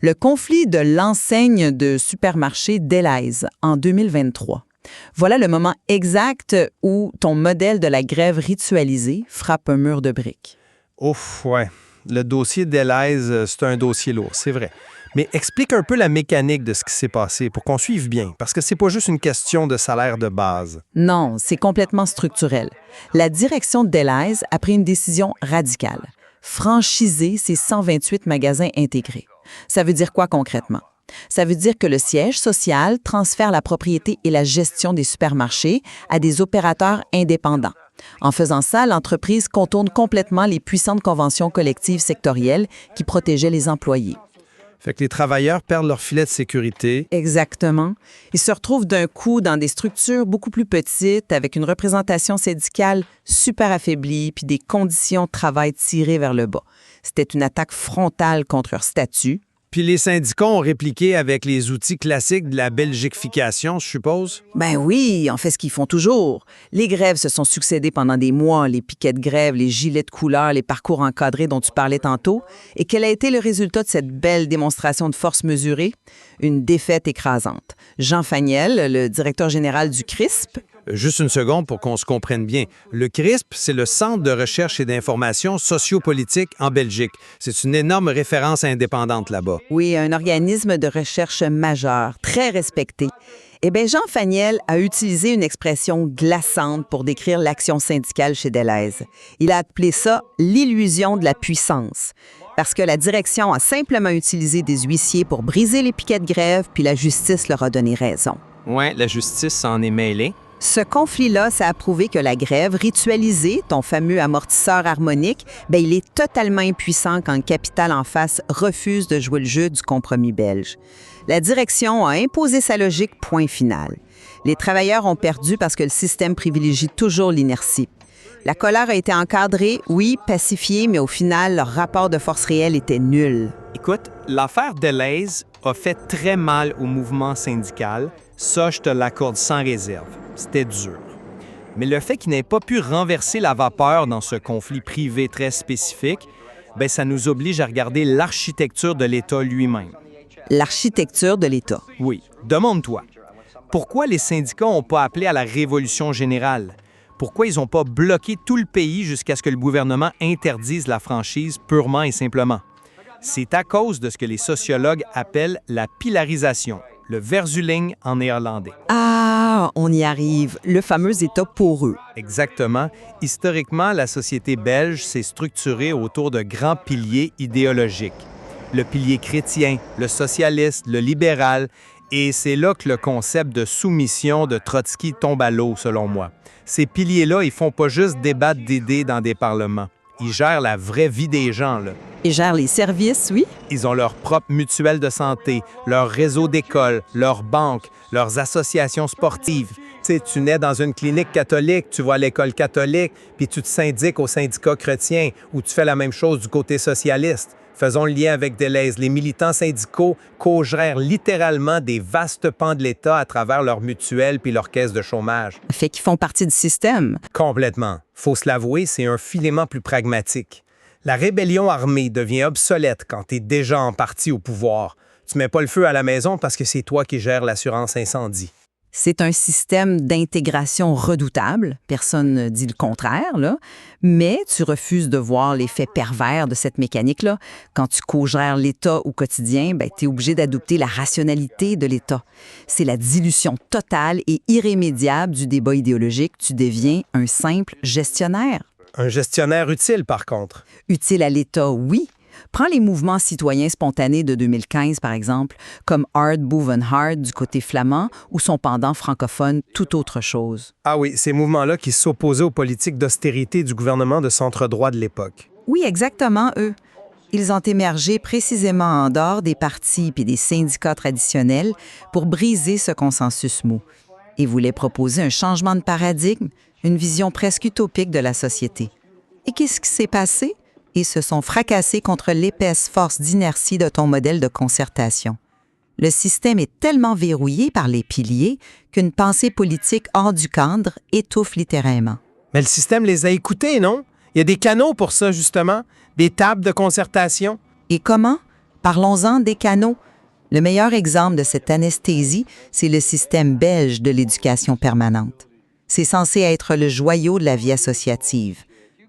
Le conflit de l'enseigne de supermarché Delhaize en 2023. Voilà le moment exact où ton modèle de la grève ritualisée frappe un mur de briques.
Ouf, ouais. Le dossier Delhaize, c'est un dossier lourd, c'est vrai. Mais explique un peu la mécanique de ce qui s'est passé pour qu'on suive bien, parce que c'est pas juste une question de salaire de base.
Non, c'est complètement structurel. La direction de Delhaize a pris une décision radicale. Franchiser ses 128 magasins intégrés. Ça veut dire quoi concrètement? Ça veut dire que le siège social transfère la propriété et la gestion des supermarchés à des opérateurs indépendants. En faisant ça, l'entreprise contourne complètement les puissantes conventions collectives sectorielles qui protégeaient les employés.
Fait que les travailleurs perdent leur filet de sécurité.
Exactement. Ils se retrouvent d'un coup dans des structures beaucoup plus petites, avec une représentation syndicale super affaiblie, puis des conditions de travail tirées vers le bas. C'était une attaque frontale contre leur statut.
Puis les syndicats ont répliqué avec les outils classiques de la belgification, je suppose?
Ben oui, en fait, ce qu'ils font toujours. Les grèves se sont succédées pendant des mois, les piquets de grève, les gilets de couleur, les parcours encadrés dont tu parlais tantôt. Et quel a été le résultat de cette belle démonstration de force mesurée? Une défaite écrasante. Jean Faniel, le directeur général du CRISP,
Juste une seconde pour qu'on se comprenne bien. Le CRISP, c'est le Centre de recherche et d'information sociopolitique en Belgique. C'est une énorme référence indépendante là-bas.
oui, un organisme de recherche majeur, très respecté. Eh bien, Jean Faniel a utilisé une expression glaçante pour décrire l'action syndicale chez Delhaize. Il a appelé ça « l'illusion de la puissance ». Parce que la direction a simplement utilisé des huissiers pour briser les piquets de grève, puis la justice leur a donné raison.
Ouais, la justice s'en est mêlée.
Ce conflit-là, ça a prouvé que la grève ritualisée, ton fameux amortisseur harmonique, bien, il est totalement impuissant quand le capital en face refuse de jouer le jeu du compromis belge. La direction a imposé sa logique, point final. Les travailleurs ont perdu parce que le système privilégie toujours l'inertie. La colère a été encadrée, oui, pacifiée, mais au final, leur rapport de force réel était nul.
Écoute, l'affaire Delhaize a fait très mal au mouvement syndical. Ça, je te l'accorde sans réserve. C'était dur. Mais le fait qu'il n'ait pas pu renverser la vapeur dans ce conflit privé très spécifique, bien, ça nous oblige à regarder l'architecture de l'État lui-même.
L'architecture de l'État.
Oui. Demande-toi, pourquoi les syndicats n'ont pas appelé à la révolution générale?
Pourquoi ils n'ont pas bloqué tout le pays jusqu'à ce que le gouvernement interdise la franchise purement et simplement? C'est à cause de ce que les sociologues appellent la pilarisation, le verzuling en néerlandais.
Ah, on y arrive. Le fameux État poreux.
Exactement. Historiquement, la société belge s'est structurée autour de grands piliers idéologiques. Le pilier chrétien, le socialiste, le libéral, et c'est là que le concept de soumission de Trotsky tombe à l'eau, selon moi. Ces piliers-là, ils font pas juste débattre d'idées dans des parlements. Ils gèrent la vraie vie des gens, là.
Ils gèrent les services, oui.
Ils ont leur propre mutuelle de santé, leur réseau d'écoles, leurs banques, leurs associations sportives. Tu sais, tu nais dans une clinique catholique, tu vas à l'école catholique, puis tu te syndiques au syndicat chrétien, ou tu fais la même chose du côté socialiste. Faisons le lien avec Deleuze. Les militants syndicaux co-gèrent littéralement des vastes pans de l'État à travers leurs mutuelles puis leurs caisses de chômage.
Fait qu'ils font partie du système.
Complètement. Faut se l'avouer, c'est un filement plus pragmatique. La rébellion armée devient obsolète quand tu es déjà en partie au pouvoir. Tu mets pas le feu à la maison parce que c'est toi qui gères l'assurance incendie.
C'est un système d'intégration redoutable, personne ne dit le contraire, là, mais tu refuses de voir l'effet pervers de cette mécanique-là. Quand tu co-gères l'État au quotidien, tu es obligé d'adopter la rationalité de l'État. C'est la dilution totale et irrémédiable du débat idéologique. Tu deviens un simple gestionnaire.
Un gestionnaire utile, par contre.
Utile à l'État, oui. Prends les mouvements citoyens spontanés de 2015, par exemple, comme Hard Boven Hard du côté flamand ou son pendant francophone, tout autre chose.
Ah oui, ces mouvements-là qui s'opposaient aux politiques d'austérité du gouvernement de centre-droit de l'époque.
Oui, exactement, eux. Ils ont émergé précisément en dehors des partis et des syndicats traditionnels pour briser ce consensus mou et voulaient proposer un changement de paradigme, une vision presque utopique de la société. Et qu'est-ce qui s'est passé? Ils se sont fracassés contre l'épaisse force d'inertie de ton modèle de concertation. Le système est tellement verrouillé par les piliers qu'une pensée politique hors du cadre étouffe littéralement.
Mais le système les a écoutés, non? Il y a des canaux pour ça, justement, des tables de concertation.
Et comment? Parlons-en des canaux. Le meilleur exemple de cette anesthésie, c'est le système belge de l'éducation permanente. C'est censé être le joyau de la vie associative.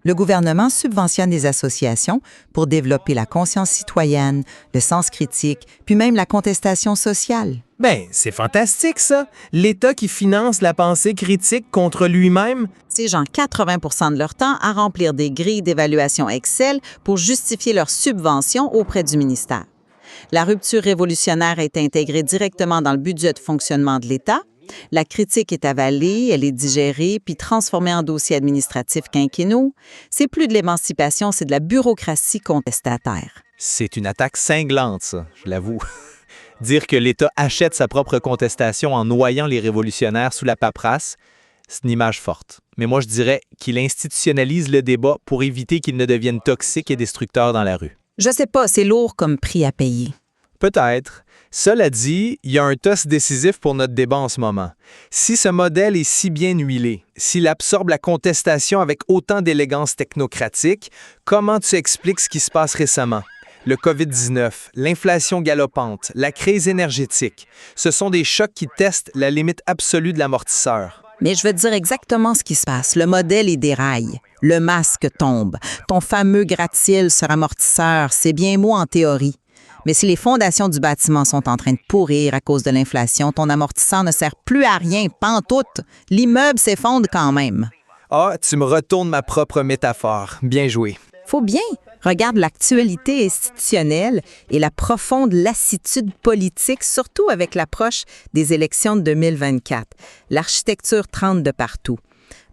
Le gouvernement subventionne des associations pour développer la conscience citoyenne, le sens critique, puis même la contestation sociale.
Ben, c'est fantastique, ça. L'État qui finance la pensée critique contre lui-même.
Ces gens 80 de leur temps à remplir des grilles d'évaluation Excel pour justifier leur subvention auprès du ministère. La rupture révolutionnaire est intégrée directement dans le budget de fonctionnement de l'État. La critique est avalée, elle est digérée, puis transformée en dossier administratif quinquennaux. C'est plus de l'émancipation, c'est de la bureaucratie contestataire.
C'est une attaque cinglante, ça, je l'avoue. Dire que l'État achète sa propre contestation en noyant les révolutionnaires sous la paperasse, c'est une image forte. Mais moi, je dirais qu'il institutionnalise le débat pour éviter qu'il ne devienne toxique et destructeur dans la rue.
Je sais pas, c'est lourd comme prix à payer.
Peut-être. Cela dit, il y a un toss décisif pour notre débat en ce moment. Si ce modèle est si bien huilé, s'il absorbe la contestation avec autant d'élégance technocratique, comment tu expliques ce qui se passe récemment? Le COVID-19, l'inflation galopante, la crise énergétique, ce sont des chocs qui testent la limite absolue de l'amortisseur.
Mais je veux te dire exactement ce qui se passe. Le modèle, il déraille. Le masque tombe. Ton fameux gratte-ciel sur amortisseur, c'est bien mou en théorie. Mais si les fondations du bâtiment sont en train de pourrir à cause de l'inflation, ton amortisseur ne sert plus à rien, pantoute. L'immeuble s'effondre quand même.
Ah, tu me retournes ma propre métaphore. Bien joué.
Faut bien. Regarde l'actualité institutionnelle et la profonde lassitude politique, surtout avec l'approche des élections de 2024. L'architecture tremble de partout.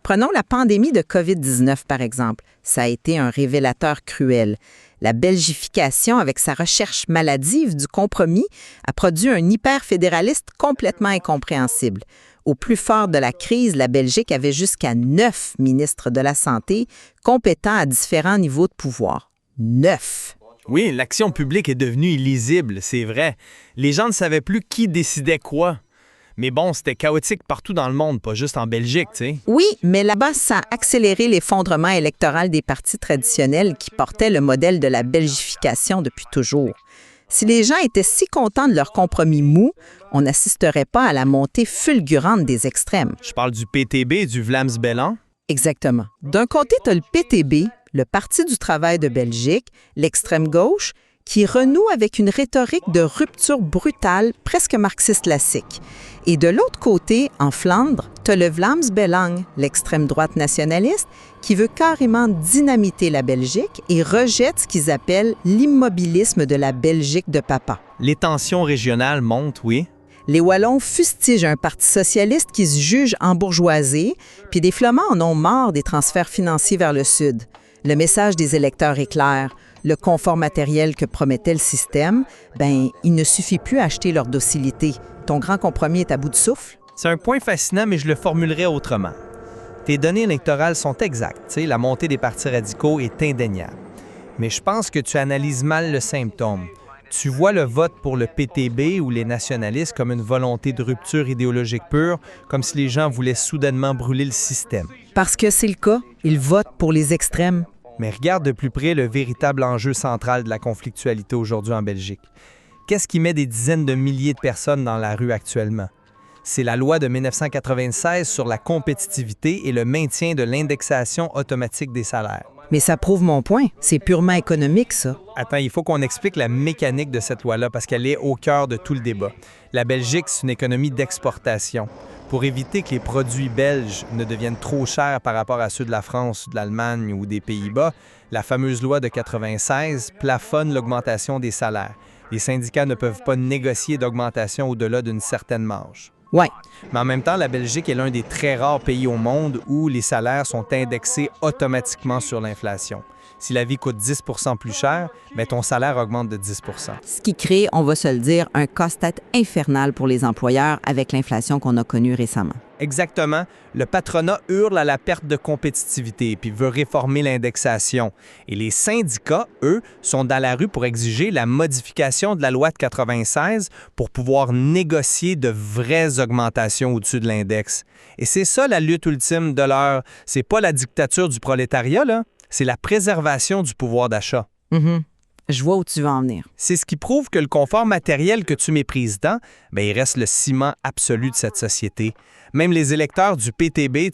Prenons la pandémie de COVID-19, par exemple. Ça a été un révélateur cruel. La belgification, avec sa recherche maladive du compromis, a produit un hyper-fédéraliste complètement incompréhensible. Au plus fort de la crise, la Belgique avait jusqu'à 9 ministres de la Santé compétents à différents niveaux de pouvoir. 9!
Oui, l'action publique est devenue illisible, c'est vrai. Les gens ne savaient plus qui décidait quoi. Mais bon, c'était chaotique partout dans le monde, pas juste en Belgique, tu sais.
Oui, mais là-bas, ça a accéléré l'effondrement électoral des partis traditionnels qui portaient le modèle de la belgification depuis toujours. Si les gens étaient si contents de leur compromis mou, on n'assisterait pas à la montée fulgurante des extrêmes.
Je parle du PTB et du Vlaams-Bellan.
Exactement. D'un côté, tu as le PTB, le Parti du travail de Belgique, l'extrême gauche, qui renoue avec une rhétorique de rupture brutale, presque marxiste classique. Et de l'autre côté, en Flandre, tu as le Vlaams Belang, l'extrême droite nationaliste, qui veut carrément dynamiter la Belgique et rejette ce qu'ils appellent l'immobilisme de la Belgique de papa.
Les tensions régionales montent, oui.
Les Wallons fustigent un parti socialiste qui se juge embourgeoisé, puis des Flamands en ont marre des transferts financiers vers le sud. Le message des électeurs est clair. Le confort matériel que promettait le système, il ne suffit plus à acheter leur docilité. Ton grand compromis est à bout de souffle?
C'est un point fascinant, mais je le formulerai autrement. Tes données électorales sont exactes. La montée des partis radicaux est indéniable. Mais je pense que tu analyses mal le symptôme. Tu vois le vote pour le PTB ou les nationalistes comme une volonté de rupture idéologique pure, comme si les gens voulaient soudainement brûler le système.
Parce que c'est le cas. Ils votent pour les extrêmes.
Mais regarde de plus près le véritable enjeu central de la conflictualité aujourd'hui en Belgique. Qu'est-ce qui met des dizaines de milliers de personnes dans la rue actuellement? C'est la loi de 1996 sur la compétitivité et le maintien de l'indexation automatique des salaires.
Mais ça prouve mon point. C'est purement économique, ça.
Attends, il faut qu'on explique la mécanique de cette loi-là parce qu'elle est au cœur de tout le débat. La Belgique, c'est une économie d'exportation. Pour éviter que les produits belges ne deviennent trop chers par rapport à ceux de la France, de l'Allemagne ou des Pays-Bas, la fameuse loi de 96 plafonne l'augmentation des salaires. Les syndicats ne peuvent pas négocier d'augmentation au-delà d'une certaine marge.
Ouais.
Mais en même temps, la Belgique est l'un des très rares pays au monde où les salaires sont indexés automatiquement sur l'inflation. Si la vie coûte 10 % plus cher, ton salaire augmente de 10 %.
Ce qui crée, on va se le dire, un casse-tête infernal pour les employeurs avec l'inflation qu'on a connue récemment.
Exactement. Le patronat hurle à la perte de compétitivité puis veut réformer l'indexation. Et les syndicats, eux, sont dans la rue pour exiger la modification de la loi de 96 pour pouvoir négocier de vraies augmentations au-dessus de l'index. Et c'est ça la lutte ultime de l'heure. C'est pas la dictature du prolétariat, là. C'est la préservation du pouvoir d'achat.
Je vois où tu veux en venir.
C'est ce qui prouve que le confort matériel que tu méprises tant, il reste le ciment absolu de cette société. Même les électeurs du PTB,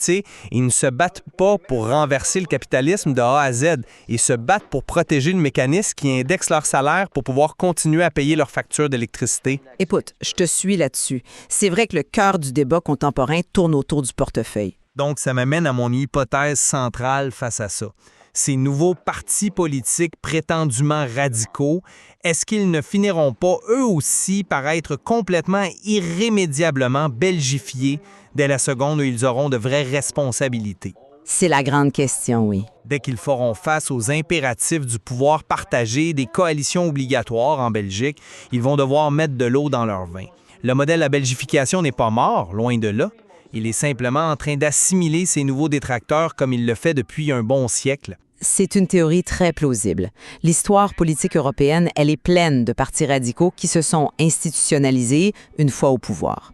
ils ne se battent pas pour renverser le capitalisme de A à Z. Ils se battent pour protéger le mécanisme qui indexe leur salaire pour pouvoir continuer à payer leurs factures d'électricité.
Écoute, je te suis là-dessus. C'est vrai que le cœur du débat contemporain tourne autour du portefeuille.
Donc, ça m'amène à mon hypothèse centrale face à ça. Ces nouveaux partis politiques prétendument radicaux, est-ce qu'ils ne finiront pas, eux aussi, par être complètement irrémédiablement belgifiés dès la seconde où ils auront de vraies responsabilités?
C'est la grande question, oui.
Dès qu'ils feront face aux impératifs du pouvoir partagé, des coalitions obligatoires en Belgique, ils vont devoir mettre de l'eau dans leur vin. Le modèle de la belgification n'est pas mort, loin de là. Il est simplement en train d'assimiler ces nouveaux détracteurs comme il le fait depuis un bon siècle.
C'est une théorie très plausible. L'histoire politique européenne, elle est pleine de partis radicaux qui se sont institutionnalisés une fois au pouvoir.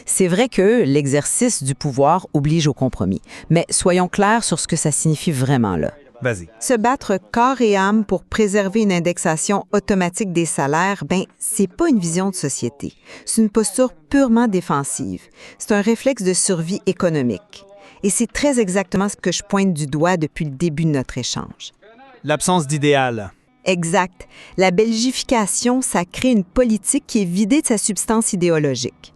C'est vrai que l'exercice du pouvoir oblige au compromis, mais soyons clairs sur ce que ça signifie vraiment là.
Vas-y.
Se battre corps et âme pour préserver une indexation automatique des salaires, c'est pas une vision de société. C'est une posture purement défensive. C'est un réflexe de survie économique. Et c'est très exactement ce que je pointe du doigt depuis le début de notre échange.
L'absence d'idéal.
Exact. La belgification, ça crée une politique qui est vidée de sa substance idéologique.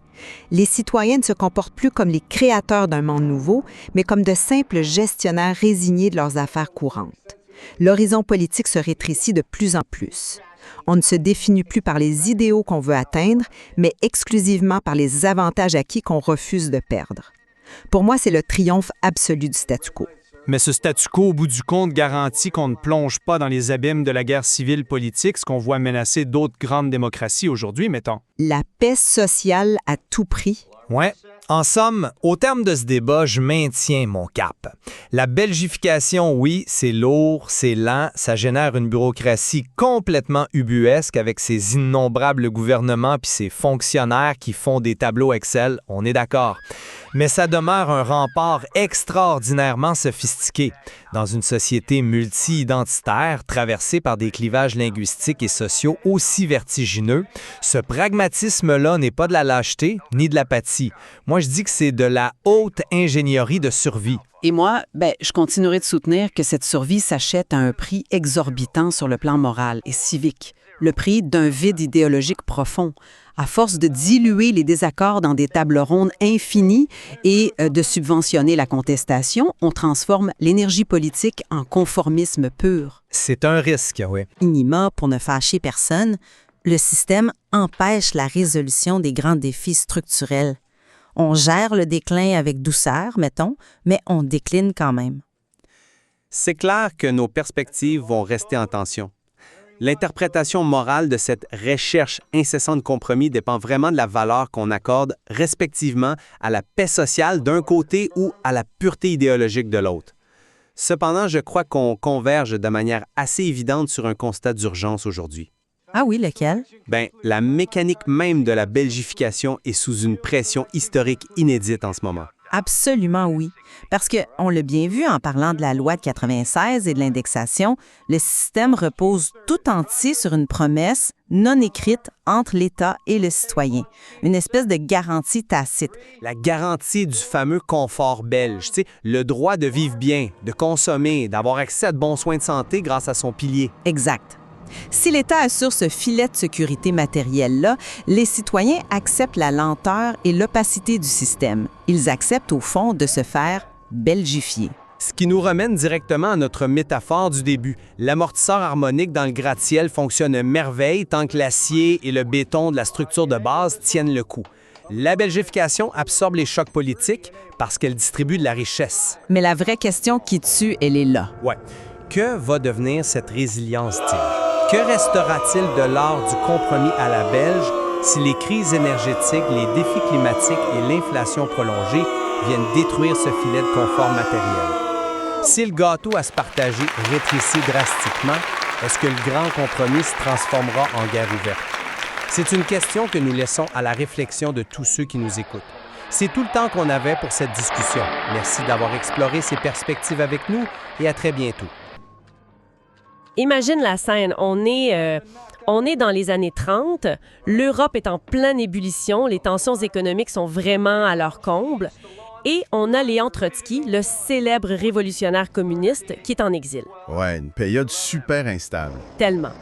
Les citoyens ne se comportent plus comme les créateurs d'un monde nouveau, mais comme de simples gestionnaires résignés de leurs affaires courantes. L'horizon politique se rétrécit de plus en plus. On ne se définit plus par les idéaux qu'on veut atteindre, mais exclusivement par les avantages acquis qu'on refuse de perdre. Pour moi, c'est le triomphe absolu du statu quo.
Mais ce statu quo, au bout du compte, garantit qu'on ne plonge pas dans les abîmes de la guerre civile politique, ce qu'on voit menacer d'autres grandes démocraties aujourd'hui, mettons.
La paix sociale à tout prix.
Ouais. En somme, au terme de ce débat, je maintiens mon cap. La belgification, oui, c'est lourd, c'est lent, ça génère une bureaucratie complètement ubuesque avec ses innombrables gouvernements puis ses fonctionnaires qui font des tableaux Excel, on est d'accord. Mais ça demeure un rempart extraordinairement sophistiqué. Dans une société multi-identitaire, traversée par des clivages linguistiques et sociaux aussi vertigineux, ce pragmatisme-là n'est pas de la lâcheté ni de l'apathie. Moi, je dis que c'est de la haute ingénierie de survie.
Et moi, je continuerai de soutenir que cette survie s'achète à un prix exorbitant sur le plan moral et civique, le prix d'un vide idéologique profond. À force de diluer les désaccords dans des tables rondes infinies et de subventionner la contestation, on transforme l'énergie politique en conformisme pur.
C'est un risque, oui.
Minima, pour ne fâcher personne, le système empêche la résolution des grands défis structurels. On gère le déclin avec douceur, mettons, mais on décline quand même.
C'est clair que nos perspectives vont rester en tension. L'interprétation morale de cette recherche incessante de compromis dépend vraiment de la valeur qu'on accorde respectivement à la paix sociale d'un côté ou à la pureté idéologique de l'autre. Cependant, je crois qu'on converge de manière assez évidente sur un constat d'urgence aujourd'hui.
Ah oui, lequel?
La mécanique même de la belgification est sous une pression historique inédite en ce moment.
Absolument oui. Parce que, on l'a bien vu en parlant de la loi de 96 et de l'indexation, le système repose tout entier sur une promesse non écrite entre l'État et le citoyen. Une espèce de garantie tacite.
La garantie du fameux confort belge, le droit de vivre bien, de consommer, d'avoir accès à de bons soins de santé grâce à son pilier.
Exact. Si l'État assure ce filet de sécurité matérielle-là, les citoyens acceptent la lenteur et l'opacité du système. Ils acceptent au fond de se faire belgifier.
Ce qui nous ramène directement à notre métaphore du début. L'amortisseur harmonique dans le gratte-ciel fonctionne à merveille tant que l'acier et le béton de la structure de base tiennent le coup. La belgification absorbe les chocs politiques parce qu'elle distribue de la richesse.
Mais la vraie question qui tue, elle est là.
Ouais. Que va devenir cette résilience-t-il? Que restera-t-il de l'art du compromis à la belge si les crises énergétiques, les défis climatiques et l'inflation prolongée viennent détruire ce filet de confort matériel? Si le gâteau à se partager rétrécit drastiquement, est-ce que le grand compromis se transformera en guerre ouverte? C'est une question que nous laissons à la réflexion de tous ceux qui nous écoutent. C'est tout le temps qu'on avait pour cette discussion. Merci d'avoir exploré ces perspectives avec nous et à très bientôt.
Imagine la scène, on est dans les années 30, l'Europe est en pleine ébullition, les tensions économiques sont vraiment à leur comble, et on a Léon Trotsky, le célèbre révolutionnaire communiste, qui est en exil.
Ouais, une période super instable.
Tellement.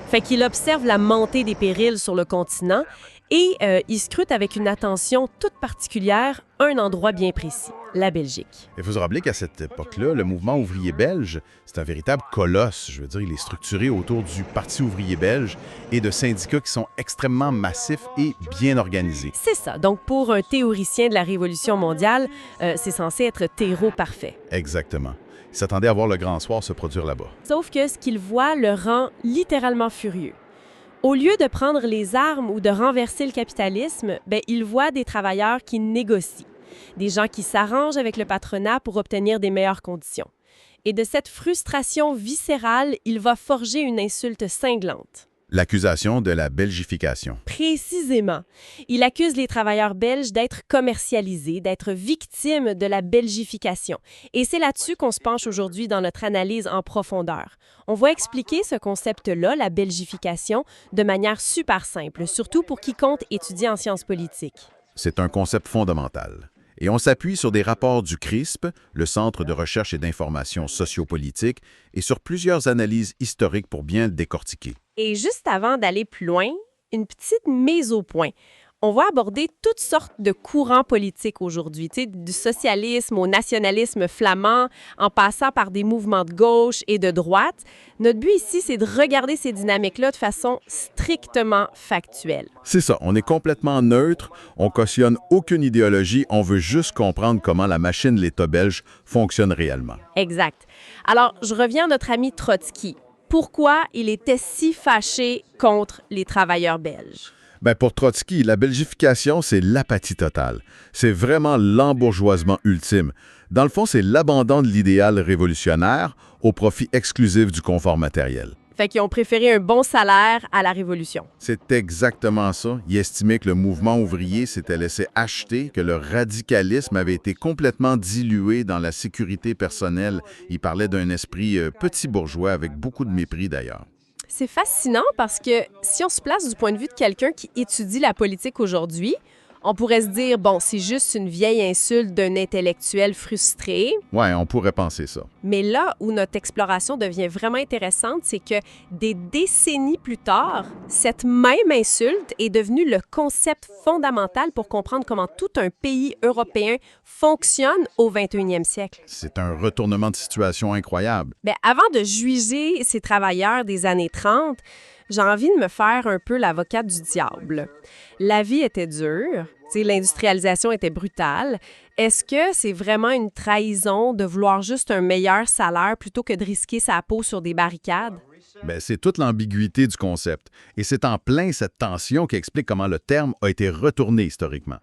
Fait qu'il observe la montée des périls sur le continent et il scrute avec une attention toute particulière un endroit bien précis, la Belgique.
Il faut se rappeler qu'à cette époque-là, le mouvement ouvrier belge, c'est un véritable colosse. Je veux dire, il est structuré autour du Parti ouvrier belge et de syndicats qui sont extrêmement massifs et bien organisés.
C'est ça. Donc, pour un théoricien de la Révolution mondiale, c'est censé être terreau parfait.
Exactement. Il s'attendait à voir le grand soir se produire là-bas.
Sauf que ce qu'il voit le rend littéralement furieux. Au lieu de prendre les armes ou de renverser le capitalisme, il voit des travailleurs qui négocient, des gens qui s'arrangent avec le patronat pour obtenir des meilleures conditions. Et de cette frustration viscérale, il va forger une insulte cinglante.
L'accusation de la belgification.
Précisément. Il accuse les travailleurs belges d'être commercialisés, d'être victimes de la belgification. Et c'est là-dessus qu'on se penche aujourd'hui dans notre analyse en profondeur. On va expliquer ce concept-là, la belgification, de manière super simple, surtout pour quiconque étudie en sciences politiques.
C'est un concept fondamental. Et on s'appuie sur des rapports du CRISP, le Centre de recherche et d'information sociopolitique, et sur plusieurs analyses historiques pour bien le décortiquer.
Et juste avant d'aller plus loin, une petite mise au point. On va aborder toutes sortes de courants politiques aujourd'hui, du socialisme au nationalisme flamand, en passant par des mouvements de gauche et de droite. Notre but ici, c'est de regarder ces dynamiques-là de façon strictement factuelle.
C'est ça, on est complètement neutre, on cautionne aucune idéologie, on veut juste comprendre comment la machine de l'État belge fonctionne réellement.
Exact. Alors, je reviens à notre ami Trotsky. Pourquoi il était si fâché contre les travailleurs belges?
Pour Trotsky, la belgification, c'est l'apathie totale. C'est vraiment l'embourgeoisement ultime. Dans le fond, c'est l'abandon de l'idéal révolutionnaire au profit exclusif du confort matériel.
Fait qu'ils ont préféré un bon salaire à la révolution.
C'est exactement ça. Il estimait que le mouvement ouvrier s'était laissé acheter, que le radicalisme avait été complètement dilué dans la sécurité personnelle. Il parlait d'un esprit petit bourgeois avec beaucoup de mépris d'ailleurs.
C'est fascinant parce que si on se place du point de vue de quelqu'un qui étudie la politique aujourd'hui, on pourrait se dire, bon, c'est juste une vieille insulte d'un intellectuel frustré.
Ouais, on pourrait penser ça.
Mais là où notre exploration devient vraiment intéressante, c'est que des décennies plus tard, cette même insulte est devenue le concept fondamental pour comprendre comment tout un pays européen fonctionne au 21e siècle.
C'est un retournement de situation incroyable.
Bien, avant de juger ces travailleurs des années 30, j'ai envie de me faire un peu l'avocate du diable. La vie était dure, l'industrialisation était brutale. Est-ce que c'est vraiment une trahison de vouloir juste un meilleur salaire plutôt que de risquer sa peau sur des barricades?
Bien, c'est toute l'ambiguïté du concept. Et c'est en plein cette tension qui explique comment le terme a été retourné historiquement.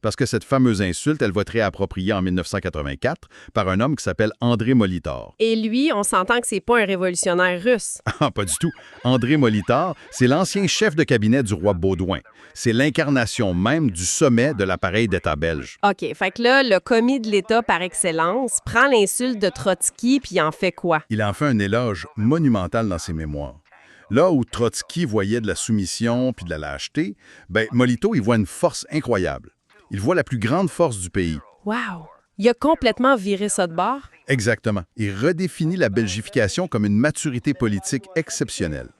Parce que cette fameuse insulte, elle va être réappropriée en 1984 par un homme qui s'appelle André Molitor.
Et lui, on s'entend que c'est pas un révolutionnaire russe.
Ah, pas du tout. André Molitor, c'est l'ancien chef de cabinet du roi Baudouin. C'est l'incarnation même du sommet de l'appareil d'État belge.
OK, fait que là, le commis de l'État par excellence prend l'insulte de Trotsky puis il en fait quoi?
Il en fait un éloge monumental dans ses mémoires. Là où Trotsky voyait de la soumission puis de la lâcheté, ben Molitor, il voit une force incroyable. Il voit la plus grande force du pays.
Wow! Il a complètement viré ça de bord?
Exactement. Il redéfinit la belgification comme une maturité politique exceptionnelle.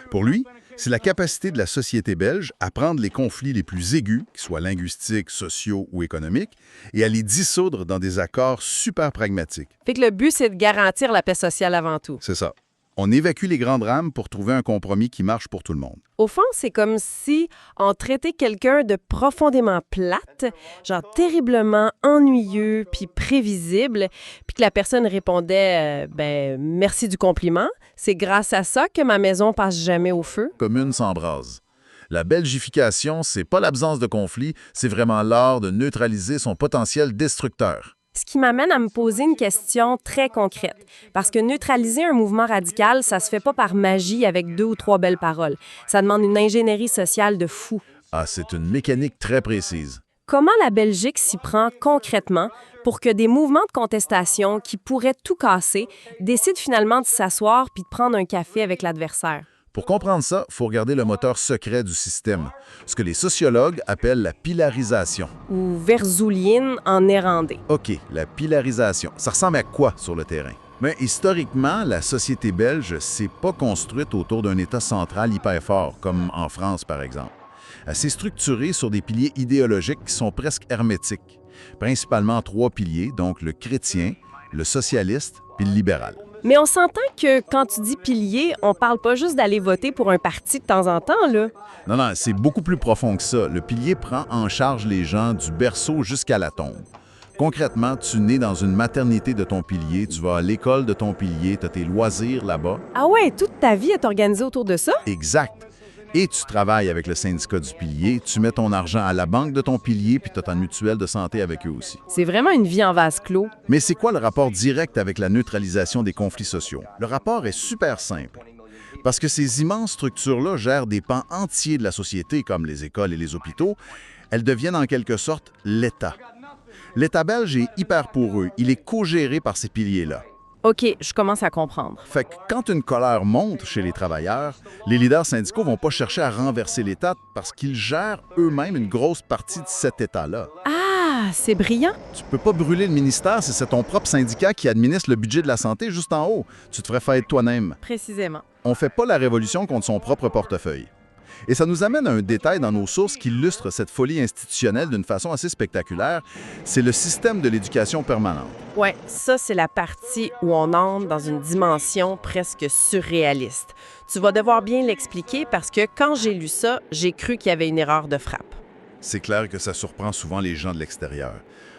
Pour lui, c'est la capacité de la société belge à prendre les conflits les plus aigus, qu'ils soient linguistiques, sociaux ou économiques, et à les dissoudre dans des accords super pragmatiques.
Fait que le but, c'est de garantir la paix sociale avant tout.
C'est ça. On évacue les grands drames pour trouver un compromis qui marche pour tout le monde.
Au fond, c'est comme si on traitait quelqu'un de profondément plate, genre terriblement ennuyeux puis prévisible, puis que la personne répondait ben merci du compliment, c'est grâce à ça que ma maison passe jamais au feu.
Commune s'embrase. La belgification, c'est pas l'absence de conflit, c'est vraiment l'art de neutraliser son potentiel destructeur.
Ce qui m'amène à me poser une question très concrète. Parce que neutraliser un mouvement radical, ça se fait pas par magie avec 2 ou 3 belles paroles. Ça demande une ingénierie sociale de fou.
Ah, c'est une mécanique très précise.
Comment la Belgique s'y prend concrètement pour que des mouvements de contestation qui pourraient tout casser décident finalement de s'asseoir puis de prendre un café avec l'adversaire?
Pour comprendre ça, il faut regarder le moteur secret du système, ce que les sociologues appellent la pilarisation.
Ou verzoulienne en néerlandais.
OK, la pilarisation. Ça ressemble à quoi sur le terrain? Mais historiquement, la société belge s'est pas construite autour d'un État central hyper fort, comme en France par exemple. Elle s'est structurée sur des piliers idéologiques qui sont presque hermétiques. Principalement 3 piliers, donc le chrétien, le socialiste puis le libéral.
Mais on s'entend que quand tu dis pilier, on parle pas juste d'aller voter pour un parti de temps en temps, là.
Non, c'est beaucoup plus profond que ça. Le pilier prend en charge les gens du berceau jusqu'à la tombe. Concrètement, tu nais dans une maternité de ton pilier, tu vas à l'école de ton pilier, tu as tes loisirs là-bas.
Ah ouais, toute ta vie est organisée autour de ça?
Exact. Et tu travailles avec le syndicat du pilier, tu mets ton argent à la banque de ton pilier, puis tu as ta mutuelle de santé avec eux aussi.
C'est vraiment une vie en vase clos.
Mais c'est quoi le rapport direct avec la neutralisation des conflits sociaux? Le rapport est super simple. Parce que ces immenses structures-là gèrent des pans entiers de la société, comme les écoles et les hôpitaux, elles deviennent en quelque sorte l'État. L'État belge est hyper poreux, il est co-géré par ces piliers-là.
OK, je commence à comprendre.
Fait que quand une colère monte chez les travailleurs, les leaders syndicaux vont pas chercher à renverser l'État parce qu'ils gèrent eux-mêmes une grosse partie de cet État-là.
Ah, c'est brillant.
Tu peux pas brûler le ministère si c'est ton propre syndicat qui administre le budget de la santé juste en haut. Tu te ferais faire toi-même.
Précisément.
On fait pas la révolution contre son propre portefeuille. Et ça nous amène à un détail dans nos sources qui illustre cette folie institutionnelle d'une façon assez spectaculaire. C'est le système de l'éducation permanente.
Ouais, ça, c'est la partie où on entre dans une dimension presque surréaliste. Tu vas devoir bien l'expliquer parce que quand j'ai lu ça, j'ai cru qu'il y avait une erreur de frappe.
C'est clair que ça surprend souvent les gens de l'extérieur.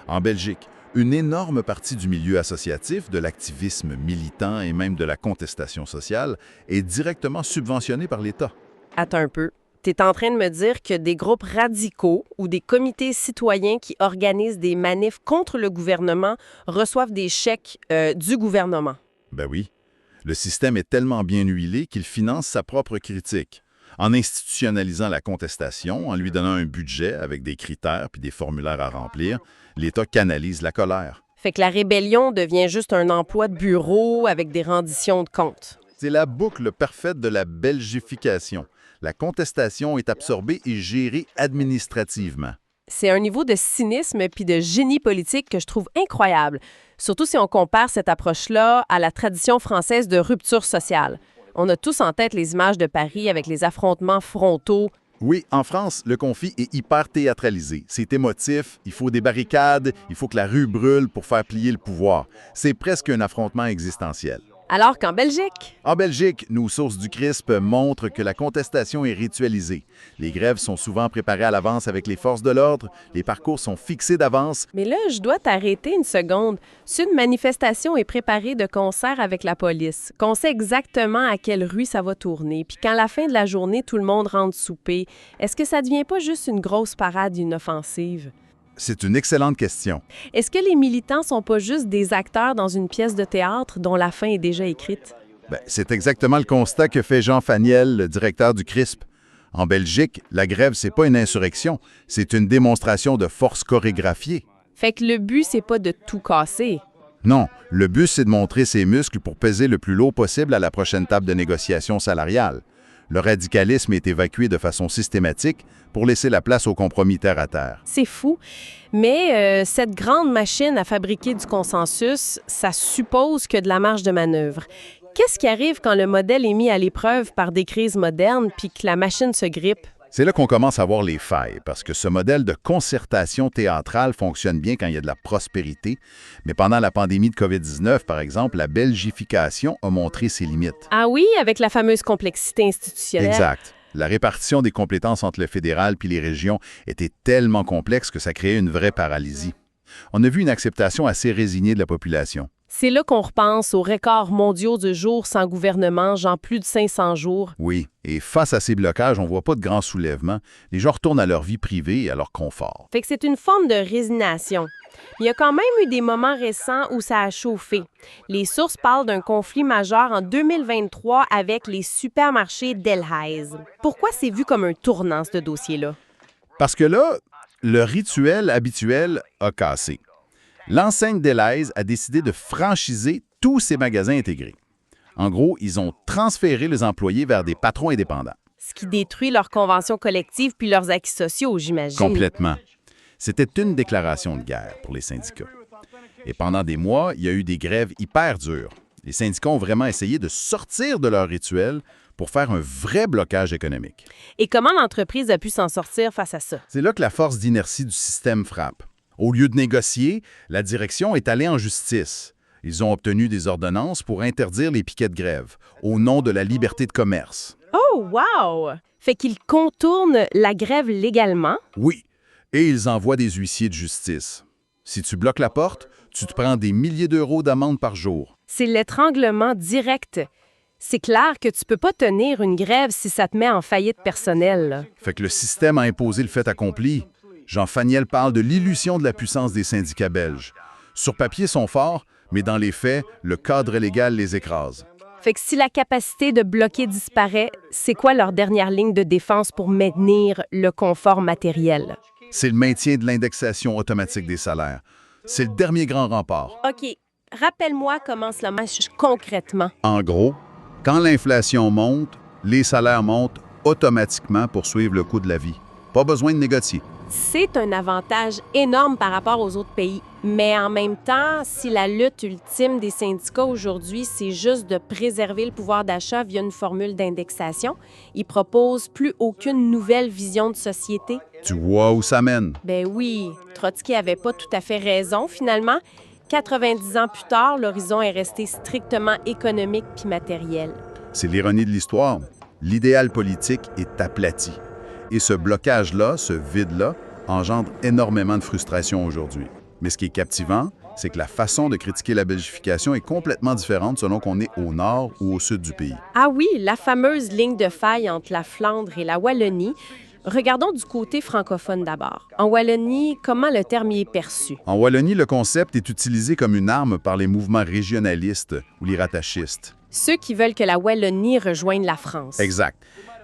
En Belgique, une énorme partie du milieu associatif, de l'activisme militant et même de la contestation sociale est directement subventionnée par l'État.
Attends un peu. Tu es en train de me dire que des groupes radicaux ou des comités citoyens qui organisent des manifs contre le gouvernement reçoivent des chèques du gouvernement?
Ben oui. Le système est tellement bien huilé qu'il finance sa propre critique. En institutionnalisant la contestation, en lui donnant un budget avec des critères puis des formulaires à remplir, l'État canalise la colère.
Fait que la rébellion devient juste un emploi de bureau avec des renditions de comptes.
C'est la boucle parfaite de la belgification. La contestation est absorbée et gérée administrativement.
C'est un niveau de cynisme puis de génie politique que je trouve incroyable, surtout si on compare cette approche-là à la tradition française de rupture sociale. On a tous en tête les images de Paris avec les affrontements frontaux.
Oui, en France, le conflit est hyper théâtralisé. C'est émotif, il faut des barricades, il faut que la rue brûle pour faire plier le pouvoir. C'est presque un affrontement existentiel.
Alors qu'en Belgique?
En Belgique, nos sources du CRISP montrent que la contestation est ritualisée. Les grèves sont souvent préparées à l'avance avec les forces de l'ordre, les parcours sont fixés d'avance.
Mais là, je dois t'arrêter une seconde. Si une manifestation est préparée de concert avec la police, qu'on sait exactement à quelle rue ça va tourner, puis qu'à la fin de la journée, tout le monde rentre souper, est-ce que ça devient pas juste une grosse parade inoffensive?
C'est une excellente question.
Est-ce que les militants sont pas juste des acteurs dans une pièce de théâtre dont la fin est déjà écrite?
C'est exactement le constat que fait Jean Faniel, le directeur du CRISP. En Belgique, la grève, c'est pas une insurrection, c'est une démonstration de force chorégraphiée.
Fait que le but, c'est pas de tout casser.
Non, le but, c'est de montrer ses muscles pour peser le plus lourd possible à la prochaine table de négociation salariale. Le radicalisme est évacué de façon systématique pour laisser la place au compromis terre à terre.
C'est fou. Mais cette grande machine à fabriquer du consensus, ça suppose que de la marge de manœuvre. Qu'est-ce qui arrive quand le modèle est mis à l'épreuve par des crises modernes puis que la machine se grippe?
C'est là qu'on commence à voir les failles, parce que ce modèle de concertation théâtrale fonctionne bien quand il y a de la prospérité, mais pendant la pandémie de COVID-19, par exemple, la belgification a montré ses limites.
Ah oui, avec la fameuse complexité institutionnelle.
Exact. La répartition des compétences entre le fédéral puis les régions était tellement complexe que ça créait une vraie paralysie. On a vu une acceptation assez résignée de la population.
C'est là qu'on repense aux records mondiaux de jours sans gouvernement, genre plus de 500 jours.
Oui, et face à ces blocages, on ne voit pas de grands soulèvements. Les gens retournent à leur vie privée et à leur confort.
Fait que c'est une forme de résignation. Il y a quand même eu des moments récents où ça a chauffé. Les sources parlent d'un conflit majeur en 2023 avec les supermarchés Delhaize. Pourquoi c'est vu comme un tournant, ce dossier-là?
Parce que là, le rituel habituel a cassé. L'enseigne Delhaize a décidé de franchiser tous ses magasins intégrés. En gros, ils ont transféré les employés vers des patrons indépendants.
Ce qui détruit leurs conventions collectives puis leurs acquis sociaux, j'imagine.
Complètement. C'était une déclaration de guerre pour les syndicats. Et pendant des mois, il y a eu des grèves hyper dures. Les syndicats ont vraiment essayé de sortir de leur rituel pour faire un vrai blocage économique.
Et comment l'entreprise a pu s'en sortir face à ça?
C'est là que la force d'inertie du système frappe. Au lieu de négocier, la direction est allée en justice. Ils ont obtenu des ordonnances pour interdire les piquets de grève, au nom de la liberté de commerce.
Oh, wow! Fait qu'ils contournent la grève légalement?
Oui, et ils envoient des huissiers de justice. Si tu bloques la porte, tu te prends des milliers d'euros d'amende par jour.
C'est l'étranglement direct. C'est clair que tu peux pas tenir une grève si ça te met en faillite personnelle.
Fait que le système a imposé le fait accompli. Jean Faniel parle de l'illusion de la puissance des syndicats belges. Sur papier, ils sont forts, mais dans les faits, le cadre légal les écrase.
Fait que si la capacité de bloquer disparaît, c'est quoi leur dernière ligne de défense pour maintenir le confort matériel?
C'est le maintien de l'indexation automatique des salaires. C'est le dernier grand rempart.
OK. Rappelle-moi comment cela marche concrètement.
En gros, quand l'inflation monte, les salaires montent automatiquement pour suivre le coût de la vie. Pas besoin de négocier.
C'est un avantage énorme par rapport aux autres pays. Mais en même temps, si la lutte ultime des syndicats aujourd'hui, c'est juste de préserver le pouvoir d'achat via une formule d'indexation, ils proposent plus aucune nouvelle vision de société.
Tu vois où ça mène?
Ben oui, Trotsky avait pas tout à fait raison finalement. 90 ans plus tard, l'horizon est resté strictement économique puis matériel.
C'est l'ironie de l'histoire. L'idéal politique est aplati. Et ce blocage-là, ce vide-là, engendre énormément de frustration aujourd'hui. Mais ce qui est captivant, c'est que la façon de critiquer la belgification est complètement différente selon qu'on est au nord ou au sud du pays.
Ah oui, la fameuse ligne de faille entre la Flandre et la Wallonie. Regardons du côté francophone d'abord. En Wallonie, comment le terme y est perçu?
En Wallonie, le concept est utilisé comme une arme par les mouvements régionalistes ou les rattachistes.
Ceux qui veulent que la Wallonie rejoigne la France.
Exact.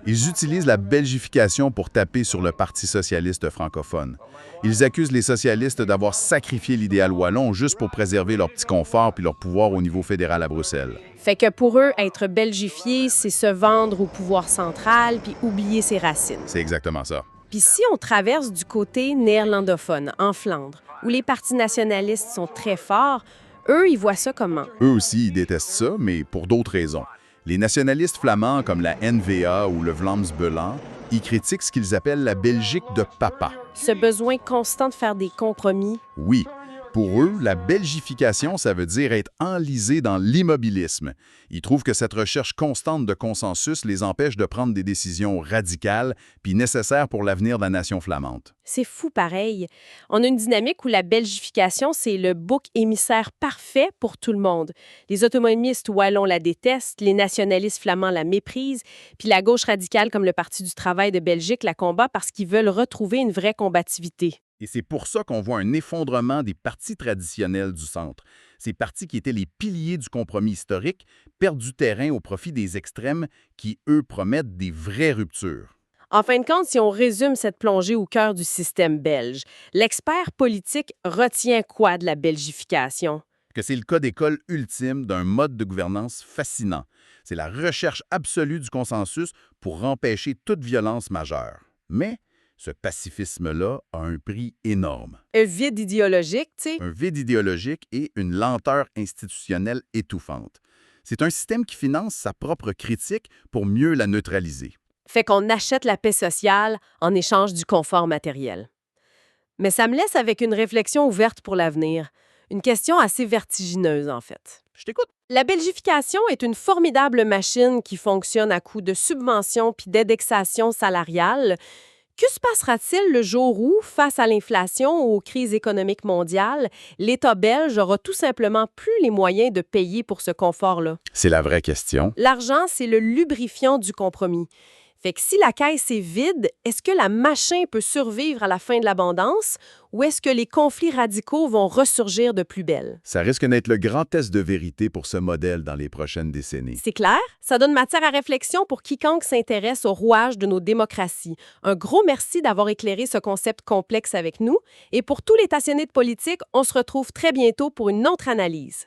Ils utilisent la belgification pour taper sur le Parti socialiste francophone. Ils accusent les socialistes d'avoir sacrifié l'idéal wallon juste pour préserver leur petit confort puis leur pouvoir au niveau fédéral à Bruxelles.
Fait que pour eux, être belgifié, c'est se vendre au pouvoir central puis oublier ses racines.
C'est exactement ça.
Puis si on traverse du côté néerlandophone, en Flandre, où les partis nationalistes sont très forts, eux, ils voient ça comment?
Eux aussi, ils détestent ça, mais pour d'autres raisons. Les nationalistes flamands comme la N-VA ou le Vlaams-Belang, ils critiquent ce qu'ils appellent la Belgique de papa.
Ce besoin constant de faire des compromis.
Oui. Pour eux, la belgification, ça veut dire être enlisé dans l'immobilisme. Ils trouvent que cette recherche constante de consensus les empêche de prendre des décisions radicales puis nécessaires pour l'avenir de la nation flamande.
C'est fou pareil. On a une dynamique où la belgification, c'est le bouc émissaire parfait pour tout le monde. Les autonomistes wallons la détestent, les nationalistes flamands la méprisent, puis la gauche radicale comme le Parti du travail de Belgique la combat parce qu'ils veulent retrouver une vraie combativité.
Et c'est pour ça qu'on voit un effondrement des partis traditionnels du centre. Ces partis qui étaient les piliers du compromis historique perdent du terrain au profit des extrêmes qui, eux, promettent des vraies ruptures.
En fin de compte, si on résume cette plongée au cœur du système belge, l'expert politique retient quoi de la belgification?
Que c'est le cas d'école ultime d'un mode de gouvernance fascinant. C'est la recherche absolue du consensus pour empêcher toute violence majeure. Mais ce pacifisme-là a un prix énorme.
Un vide idéologique, tu sais.
Un vide idéologique et une lenteur institutionnelle étouffante. C'est un système qui finance sa propre critique pour mieux la neutraliser.
Fait qu'on achète la paix sociale en échange du confort matériel. Mais ça me laisse avec une réflexion ouverte pour l'avenir. Une question assez vertigineuse, en fait.
Je t'écoute.
La belgification est une formidable machine qui fonctionne à coup de subventions puis d'indexation salariale. Que se passera-t-il le jour où, face à l'inflation ou aux crises économiques mondiales, l'État belge aura tout simplement plus les moyens de payer pour ce confort-là?
C'est la vraie question.
L'argent, c'est le lubrifiant du compromis. Fait que si la caisse est vide, est-ce que la machine peut survivre à la fin de l'abondance ou est-ce que les conflits radicaux vont ressurgir de plus belle?
Ça risque d'être le grand test de vérité pour ce modèle dans les prochaines décennies.
C'est clair? Ça donne matière à réflexion pour quiconque s'intéresse au rouage de nos démocraties. Un gros merci d'avoir éclairé ce concept complexe avec nous. Et pour tous les passionnés de politique, on se retrouve très bientôt pour une autre analyse.